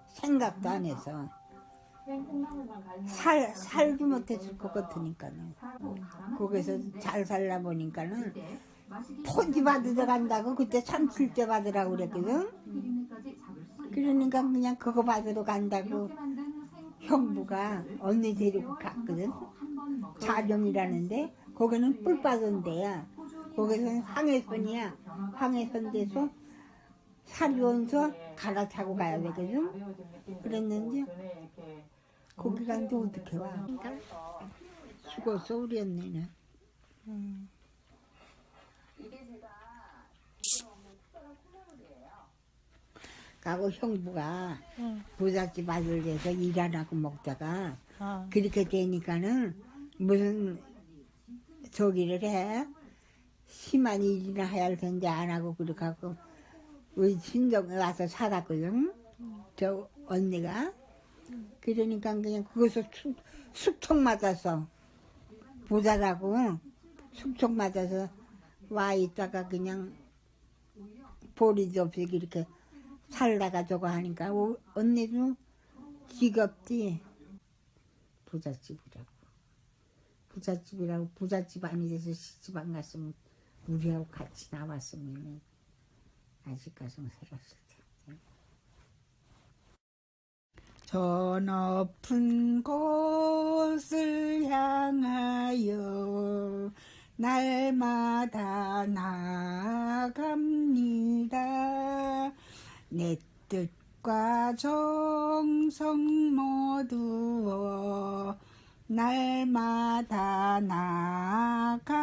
생각도 안 해서 살도 못했을 것 같으니까는. 거기서 잘 살다 보니까는 폰지 받으러 간다고 그때 참출제 받으라고 그랬거든. 그러니까 그냥 그거 받으러 간다고 형부가 언니 데리고 갔거든. 자정이라는데 거기는 뿔 빠진 데야. 거기서는 황해선이야. 황해선 돼서 사리원서 갈아타고 가야 되거든. 그랬는데 거기 갔는데 어떻게 와? 죽었어 우리 언니는. 가고 형부가 부잣집 아들 돼서 일 안 하고 먹다가 그렇게 되니까는 무슨 저기를 해. 심한 일이나 해야 할 텐데 안 하고 그렇게 하고 우리 친정에 와서 살았거든. 저 언니가. 그러니까 그냥 거기서 숙청 맞아서 보자라고 숙청 맞아서 와 있다가 그냥 보리도 없이 이렇게 살다가 저거 하니까 언니도 지겹지. 부잣집이라고 부잣집 아니 돼서 시집 안 갔으면 우리하고 같이 나왔으면 아직 가정 살았을 텐데. 저 높은 곳을 향하여 날마다 나아갑니다. 내 뜻과 정성 모두 날마다 나아갑니다.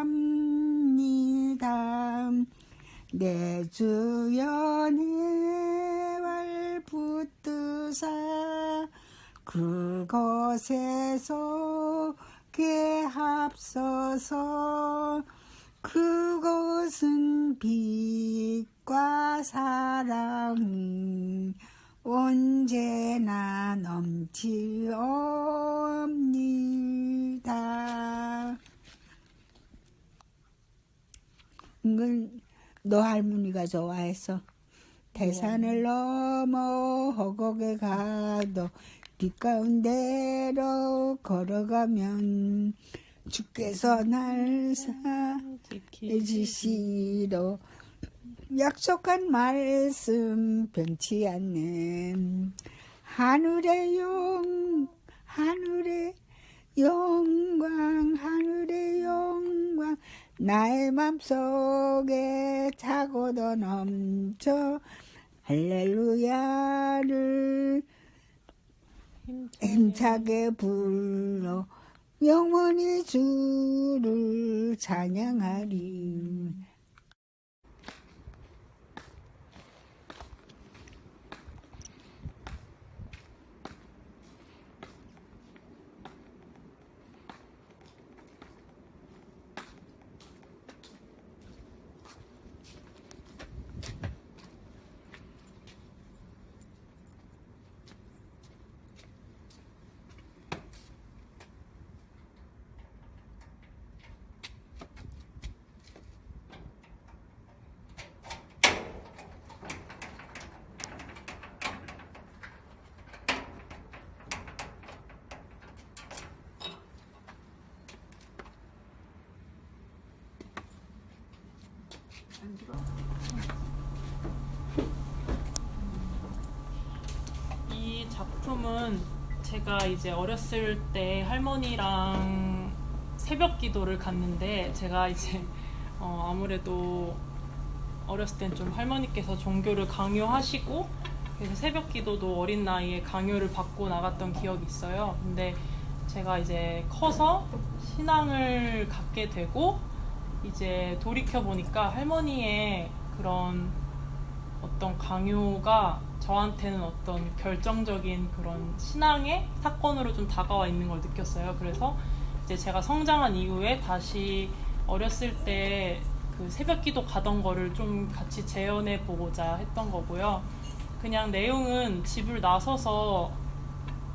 내 주여 내 발 붙드사 그곳에서 개합서서 그곳은 빛과 사랑이 언제나 넘치옵니다. 이건 너 할머니가 좋아해서 태산을 넘어 허곡에 가도 뒷가운데로 걸어가면 주께서 날 지키시로 약속한 말씀 변치 않는 하늘의 영광 나의 맘속에 차고도 넘쳐 할렐루야를 힘차게 불러 영원히 주를 찬양하리.
이 작품은 제가 이제 어렸을 때 할머니랑 새벽 기도를 갔는데, 제가 이제 아무래도 어렸을 땐 좀 할머니께서 종교를 강요하시고, 그래서 새벽 기도도 어린 나이에 강요를 받고 나갔던 기억이 있어요. 근데 제가 이제 커서 신앙을 갖게 되고, 이제 돌이켜 보니까 할머니의 그런 어떤 강요가 저한테는 어떤 결정적인 그런 신앙의 사건으로 좀 다가와 있는 걸 느꼈어요. 그래서 이제 제가 성장한 이후에 다시 어렸을 때 그 새벽 기도 가던 거를 좀 같이 재현해 보고자 했던 거고요. 그냥 내용은 집을 나서서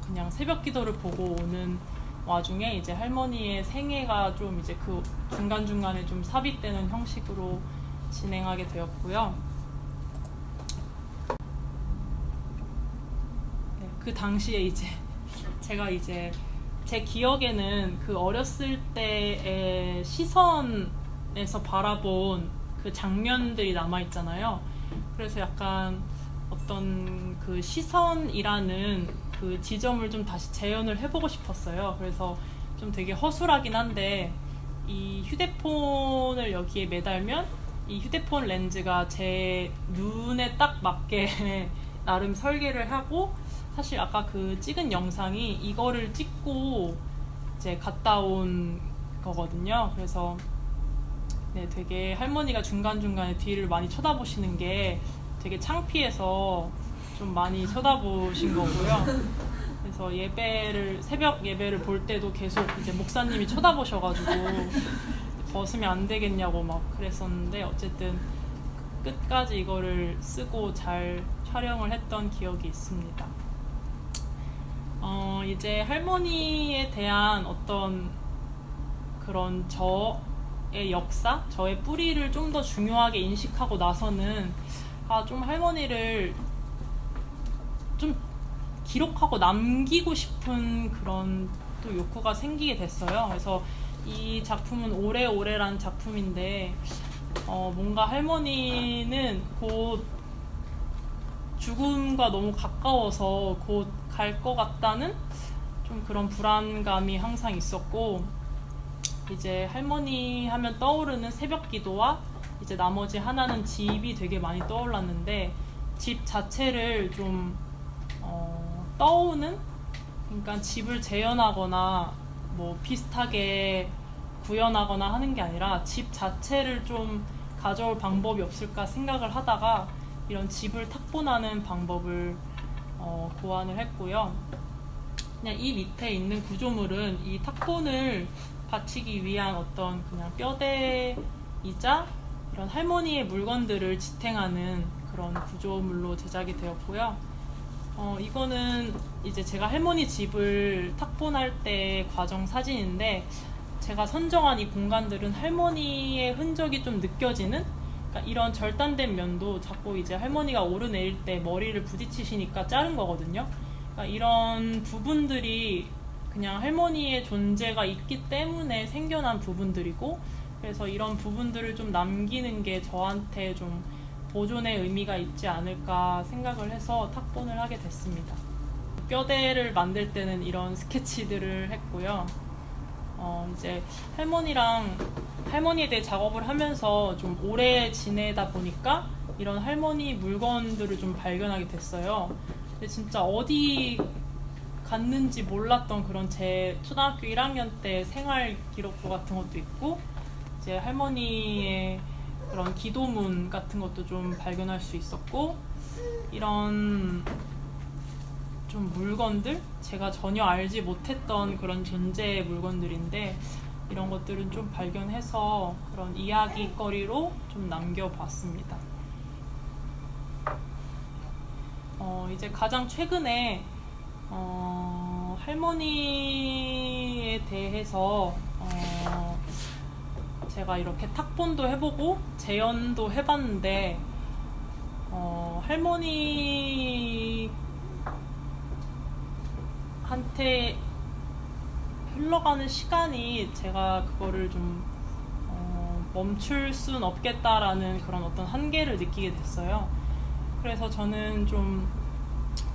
그냥 새벽 기도를 보고 오는 와중에 이제 할머니의 생애가 좀 이제 그 중간중간에 좀 삽입되는 형식으로 진행하게 되었고요. 네, 그 당시에 이제 제가 이제 제 기억에는 그 어렸을 때의 시선에서 바라본 그 장면들이 남아있잖아요. 그래서 약간 어떤 그 시선이라는 그 지점을 좀 다시 재현을 해보고 싶었어요. 그래서 좀 되게 허술하긴 한데, 이 휴대폰을 여기에 매달면 이 휴대폰 렌즈가 제 눈에 딱 맞게 나름 설계를 하고, 사실 아까 그 찍은 영상이 이거를 찍고 이제 갔다 온 거거든요. 그래서 네, 되게 할머니가 중간중간에 뒤를 많이 쳐다보시는 게 되게 창피해서 좀 많이 쳐다보신 거고요. 그래서 새벽 예배를 볼 때도 계속 이제 목사님이 쳐다보셔가지고 벗으면 안 되겠냐고 막 그랬었는데, 어쨌든 끝까지 이거를 쓰고 잘 촬영을 했던 기억이 있습니다. 이제 할머니에 대한 어떤 그런 저의 역사, 저의 뿌리를 좀 더 중요하게 인식하고 나서는 좀 할머니를 좀 기록하고 남기고 싶은 그런 또 욕구가 생기게 됐어요. 그래서 이 작품은 오래오래란 작품인데, 뭔가 할머니는 곧 죽음과 너무 가까워서 곧 갈 것 같다는 좀 그런 불안감이 항상 있었고, 이제 할머니 하면 떠오르는 새벽 기도와 이제 나머지 하나는 집이 되게 많이 떠올랐는데, 집 자체를 좀 떠오는, 그러니까 집을 재현하거나 뭐 비슷하게 구현하거나 하는 게 아니라 집 자체를 좀 가져올 방법이 없을까 생각을 하다가 이런 집을 탁본하는 방법을 고안을 했고요. 그냥 이 밑에 있는 구조물은 이 탁본을 받치기 위한 어떤 그냥 뼈대이자 이런 할머니의 물건들을 지탱하는 그런 구조물로 제작이 되었고요. 이거는 이제 제가 할머니 집을 탁본할 때 과정 사진인데, 제가 선정한 이 공간들은 할머니의 흔적이 좀 느껴지는, 그러니까 이런 절단된 면도 자꾸 이제 할머니가 오르내릴 때 머리를 부딪히시니까 자른 거거든요. 그러니까 이런 부분들이 그냥 할머니의 존재가 있기 때문에 생겨난 부분들이고, 그래서 이런 부분들을 좀 남기는 게 저한테 좀 보존의 의미가 있지 않을까 생각을 해서 탁본을 하게 됐습니다. 뼈대를 만들 때는 이런 스케치들을 했고요. 이제 할머니에 대해 작업을 하면서 좀 오래 지내다 보니까 이런 할머니 물건들을 좀 발견하게 됐어요. 근데 진짜 어디 갔는지 몰랐던 그런 제 초등학교 1학년 때 생활 기록부 같은 것도 있고, 이제 할머니의 그런 기도문 같은 것도 좀 발견할 수 있었고, 이런 좀 물건들? 제가 전혀 알지 못했던 그런 존재의 물건들인데, 이런 것들은 좀 발견해서 그런 이야기거리로 좀 남겨봤습니다. 이제 가장 최근에 할머니에 대해서 제가 이렇게 탁본도 해보고 재현도 해봤는데, 할머니한테 흘러가는 시간이 제가 그거를 좀 멈출 순 없겠다라는 그런 어떤 한계를 느끼게 됐어요. 그래서 저는 좀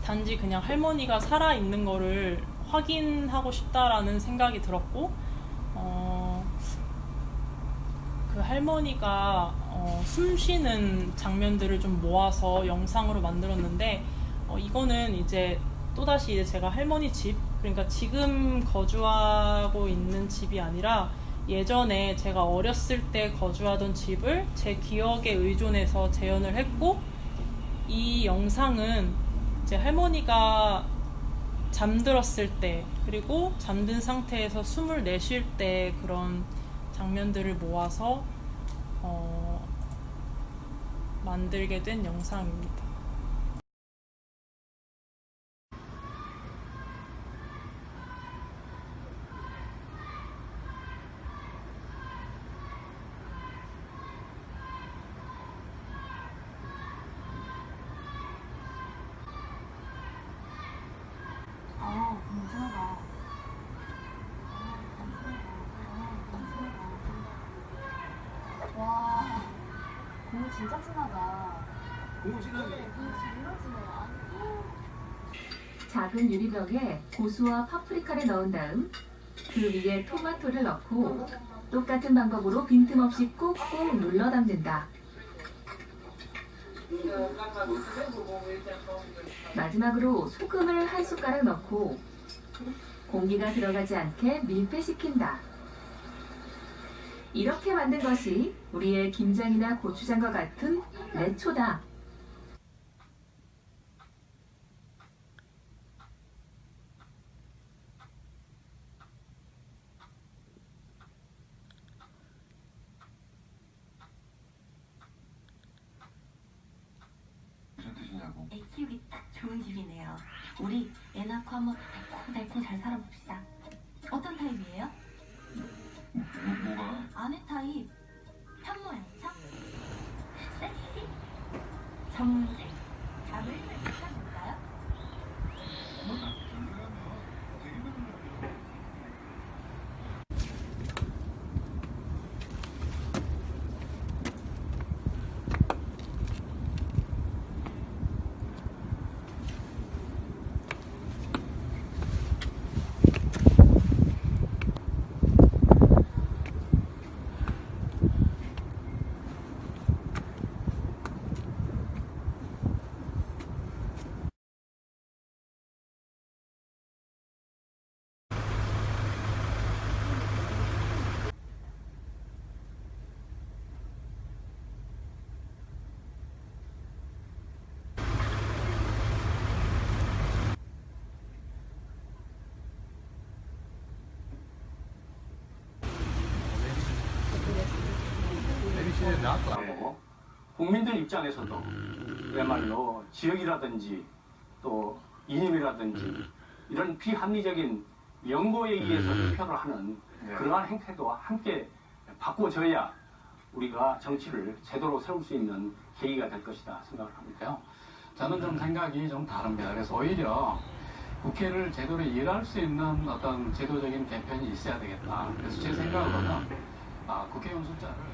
단지 그냥 할머니가 살아있는 거를 확인하고 싶다라는 생각이 들었고, 그 할머니가 숨 쉬는 장면들을 좀 모아서 영상으로 만들었는데, 이거는 이제 또다시 이제 제가 할머니 집, 그러니까 지금 거주하고 있는 집이 아니라 예전에 제가 어렸을 때 거주하던 집을 제 기억에 의존해서 재현을 했고, 이 영상은 이제 할머니가 잠들었을 때, 그리고 잠든 상태에서 숨을 내쉴 때 그런 장면들을 모아서 만들게 된 영상입니다.
와, 공부 진짜 진하다.
공부 진하네.
정말 진하다.
작은 유리병에 고수와 파프리카를 넣은 다음 그 위에 토마토를 넣고 똑같은 방법으로 빈틈없이 꾹꾹 눌러 담는다. 마지막으로 소금을 한 숟가락 넣고 공기가 들어가지 않게 밀폐시킨다. 이렇게 만든 것이 우리의 김장이나 고추장과 같은 레초다.
무슨 뜻이냐고.
애 키우기 딱 좋은 집이네요. 우리 애 낳고 한번 달콩달콩 잘 살아봅시다. 어떤 타입이에요?
뭐가?
아내 타입. 편모양처? 섹시? 정색? 잡을 괜찮을까요?
국민들 입장에서도 그야말로 지역이라든지 또 이념이라든지 이런 비합리적인 연고에 의해서 투표를 하는 그러한 행태도 함께 바꿔줘야 우리가 정치를 제대로 세울 수 있는 계기가 될 것이다 생각을 합니다.
저는 좀 생각이 좀 다릅니다. 그래서 오히려 국회를 제대로 일할 수 있는 어떤 제도적인 개편이 있어야 되겠다. 그래서 제 생각으로는 국회의원 숫자를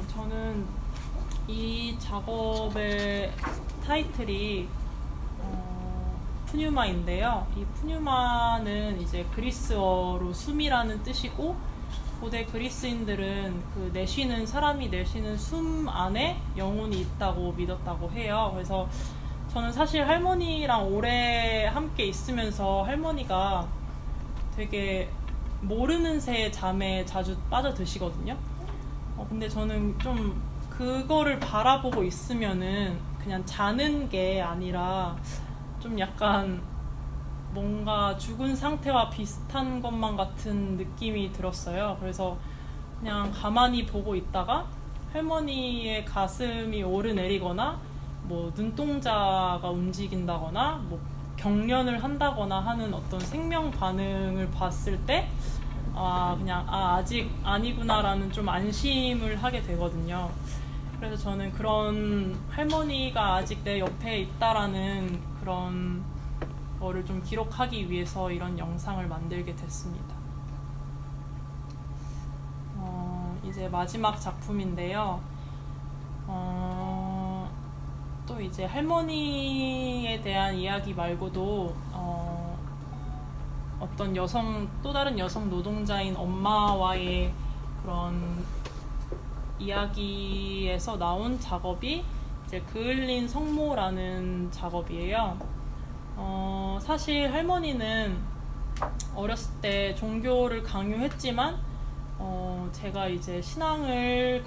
저는 이 작업의 타이틀이 푸뉴마인데요. 이 푸뉴마는 이제 그리스어로 숨이라는 뜻이고, 고대 그리스인들은 그 사람이 내쉬는 숨 안에 영혼이 있다고 믿었다고 해요. 그래서 저는 사실 할머니랑 오래 함께 있으면서 할머니가 되게 모르는 새에 잠에 자주 빠져드시거든요. 근데 저는 좀 그거를 바라보고 있으면은 그냥 자는 게 아니라 좀 약간 뭔가 죽은 상태와 비슷한 것만 같은 느낌이 들었어요. 그래서 그냥 가만히 보고 있다가 할머니의 가슴이 오르내리거나 뭐 눈동자가 움직인다거나 뭐 경련을 한다거나 하는 어떤 생명 반응을 봤을 때 그냥 아직 아니구나라는 좀 안심을 하게 되거든요. 그래서 저는 그런 할머니가 아직 내 옆에 있다라는 그런 거를 좀 기록하기 위해서 이런 영상을 만들게 됐습니다. 이제 마지막 작품인데요. 또 이제 할머니에 대한 이야기 말고도 어떤 또 다른 여성 노동자인 엄마와의 그런 이야기에서 나온 작업이 이제 그을린 성모라는 작업이에요. 사실 할머니는 어렸을 때 종교를 강요했지만 제가 이제 신앙을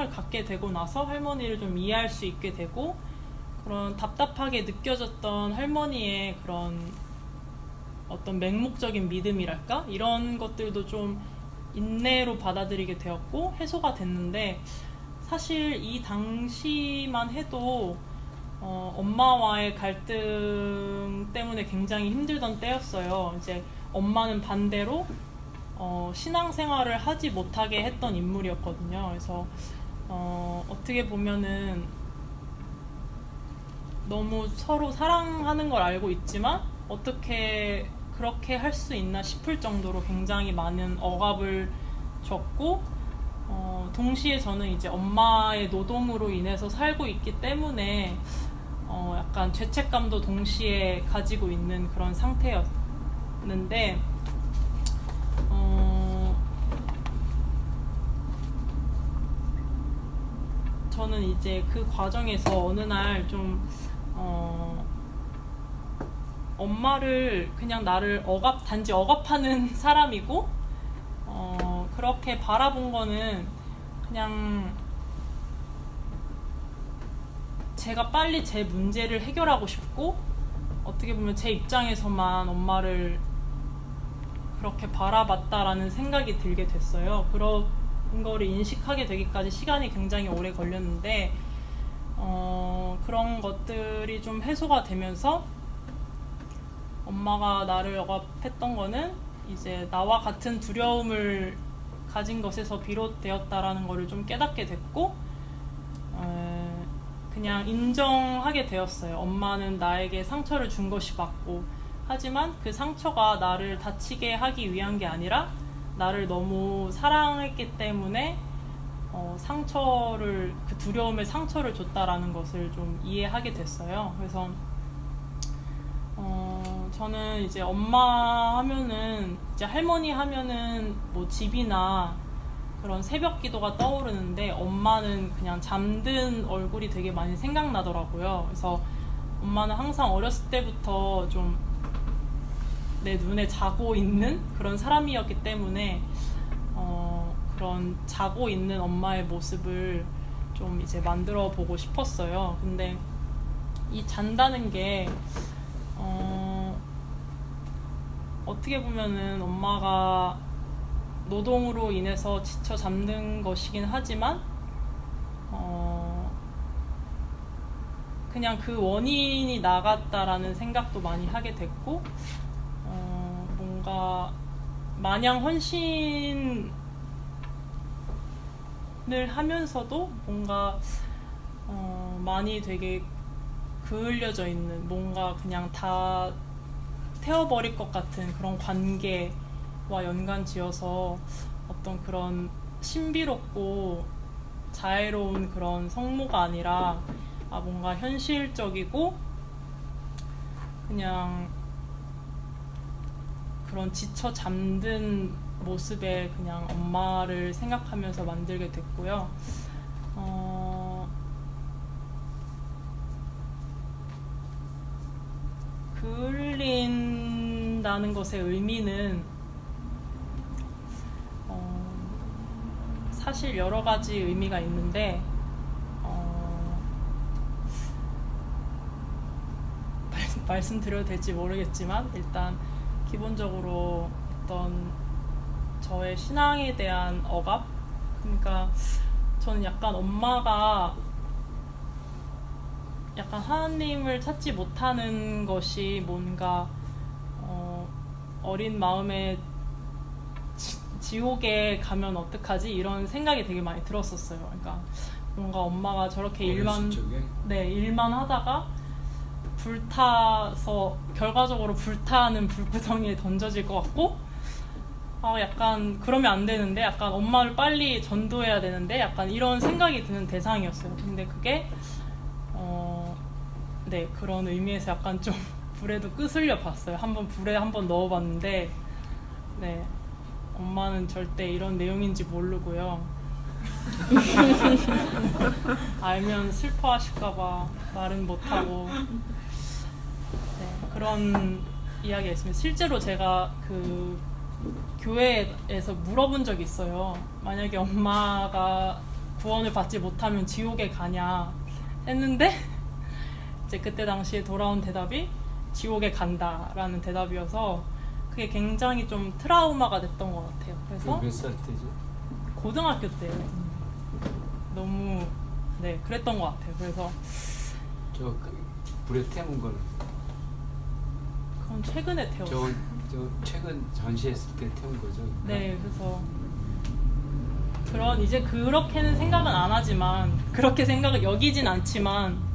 갖게 되고 나서 할머니를 좀 이해할 수 있게 되고, 그런 답답하게 느껴졌던 할머니의 그런 어떤 맹목적인 믿음이랄까? 이런 것들도 좀 인내로 받아들이게 되었고 해소가 됐는데, 사실 이 당시만 해도 엄마와의 갈등 때문에 굉장히 힘들던 때였어요. 이제 엄마는 반대로 신앙생활을 하지 못하게 했던 인물이었거든요. 그래서 어떻게 보면은 너무 서로 사랑하는 걸 알고 있지만 어떻게 그렇게 할 수 있나 싶을 정도로 굉장히 많은 억압을 줬고, 동시에 저는 이제 엄마의 노동으로 인해서 살고 있기 때문에 약간 죄책감도 동시에 가지고 있는 그런 상태였는데, 저는 이제 그 과정에서 어느 날 좀 엄마를 그냥 나를 단지 억압하는 사람이고, 그렇게 바라본 거는 그냥 제가 빨리 제 문제를 해결하고 싶고, 어떻게 보면 제 입장에서만 엄마를 그렇게 바라봤다라는 생각이 들게 됐어요. 그런 거를 인식하게 되기까지 시간이 굉장히 오래 걸렸는데, 그런 것들이 좀 해소가 되면서 엄마가 나를 억압했던 거는 이제 나와 같은 두려움을 가진 것에서 비롯되었다라는 거를 좀 깨닫게 됐고, 그냥 인정하게 되었어요. 엄마는 나에게 상처를 준 것이 맞고, 하지만 그 상처가 나를 다치게 하기 위한 게 아니라 나를 너무 사랑했기 때문에 그 두려움에 상처를 줬다라는 것을 좀 이해하게 됐어요. 그래서 저는 이제 엄마 하면은, 이제 할머니 하면은 뭐 집이나 그런 새벽 기도가 떠오르는데, 엄마는 그냥 잠든 얼굴이 되게 많이 생각나더라고요. 그래서 엄마는 항상 어렸을 때부터 좀 내 눈에 자고 있는 그런 사람이었기 때문에 그런 자고 있는 엄마의 모습을 좀 이제 만들어 보고 싶었어요. 근데 이 잔다는 게 어떻게 보면은 엄마가 노동으로 인해서 지쳐 잠든 것이긴 하지만 그냥 그 원인이 나갔다라는 생각도 많이 하게 됐고, 뭔가 마냥 헌신을 하면서도 뭔가 많이 되게 그을려져 있는, 뭔가 그냥 다 태워버릴 것 같은 그런 관계와 연관지어서 어떤 그런 신비롭고 자애로운 그런 성모가 아니라 뭔가 현실적이고 그냥 그런 지쳐 잠든 모습에 그냥 엄마를 생각하면서 만들게 됐고요. 그을린다는 것의 의미는 사실 여러 가지 의미가 있는데 말씀드려도 될지 모르겠지만 일단 기본적으로 어떤 저의 신앙에 대한 억압, 그러니까 저는 약간 엄마가 약간 하나님을 찾지 못하는 것이 뭔가 어린 마음에 지옥에 가면 어떡하지? 이런 생각이 되게 많이 들었었어요. 그러니까 뭔가 엄마가 저렇게 일만 하다가 불타서 결과적으로 불타는 불구덩이에 던져질 것 같고, 약간 그러면 안 되는데, 약간 엄마를 빨리 전도해야 되는데, 약간 이런 생각이 드는 대상이었어요. 근데 그게 네, 그런 의미에서 약간 좀 불에도 끄슬려 봤어요. 불에 한번 넣어봤는데, 네, 엄마는 절대 이런 내용인지 모르고요. 알면 슬퍼하실까봐 말은 못하고, 네, 그런 이야기가 있습니다. 실제로 제가 그 교회에서 물어본 적이 있어요. 만약에 엄마가 구원을 받지 못하면 지옥에 가냐 했는데, 이제 그때 당시에 돌아온 대답이 지옥에 간다라는 대답이어서 그게 굉장히 좀 트라우마가 됐던 것 같아요. 그래서
몇 살 때죠?
고등학교 때 너무 그랬던 것 같아요. 그래서
불에 태운 걸
그건 최근에 태웠어요.
저 최근 전시했을 때 태운 거죠?
네, 그래서 이제 그렇게는 생각은 안 하지만, 그렇게 생각을 여기진 않지만,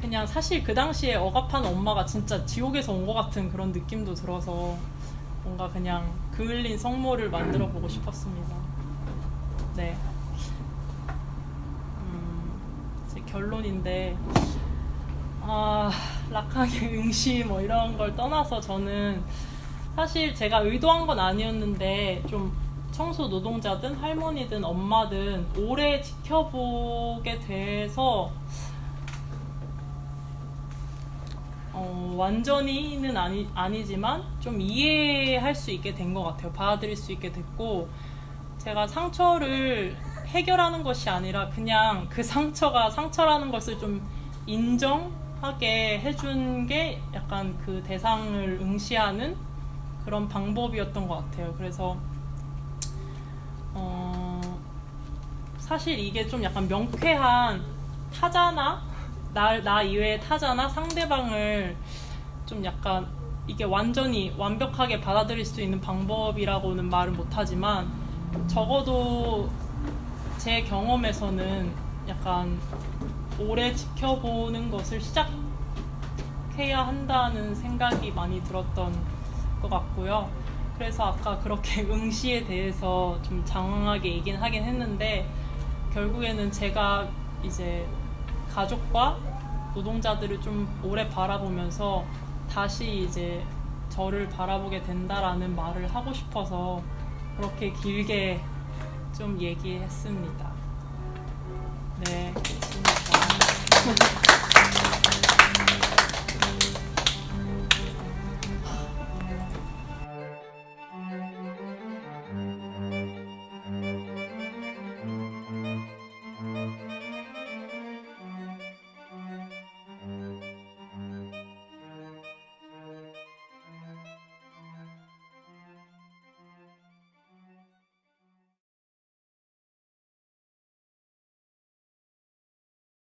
그냥 사실 그 당시에 억압하는 엄마가 진짜 지옥에서 온 것 같은 그런 느낌도 들어서 뭔가 그냥 그을린 성모를 만들어 보고 싶었습니다. 네. 이제 결론인데, 락하게 응시 뭐 이런 걸 떠나서 저는 사실 제가 의도한 건 아니었는데, 좀 청소 노동자든 할머니든 엄마든 오래 지켜보게 돼서 완전히는 아니지만 좀 이해할 수 있게 된 것 같아요. 받아들일 수 있게 됐고, 제가 상처를 해결하는 것이 아니라 그냥 그 상처가 상처라는 것을 좀 인정하게 해준 게 약간 그 대상을 응시하는 그런 방법이었던 것 같아요. 그래서 사실 이게 좀 약간 명쾌한 타자나 나 이외의 타자나 상대방을 좀 약간 이게 완전히 완벽하게 받아들일 수 있는 방법이라고는 말은 못하지만, 적어도 제 경험에서는 약간 오래 지켜보는 것을 시작해야 한다는 생각이 많이 들었던 것 같고요. 그래서 아까 그렇게 응시에 대해서 좀 장황하게 얘기는 하긴 했는데, 결국에는 제가 이제 가족과 노동자들을 좀 오래 바라보면서 다시 이제 저를 바라보게 된다라는 말을 하고 싶어서 그렇게 길게 좀 얘기했습니다. 네.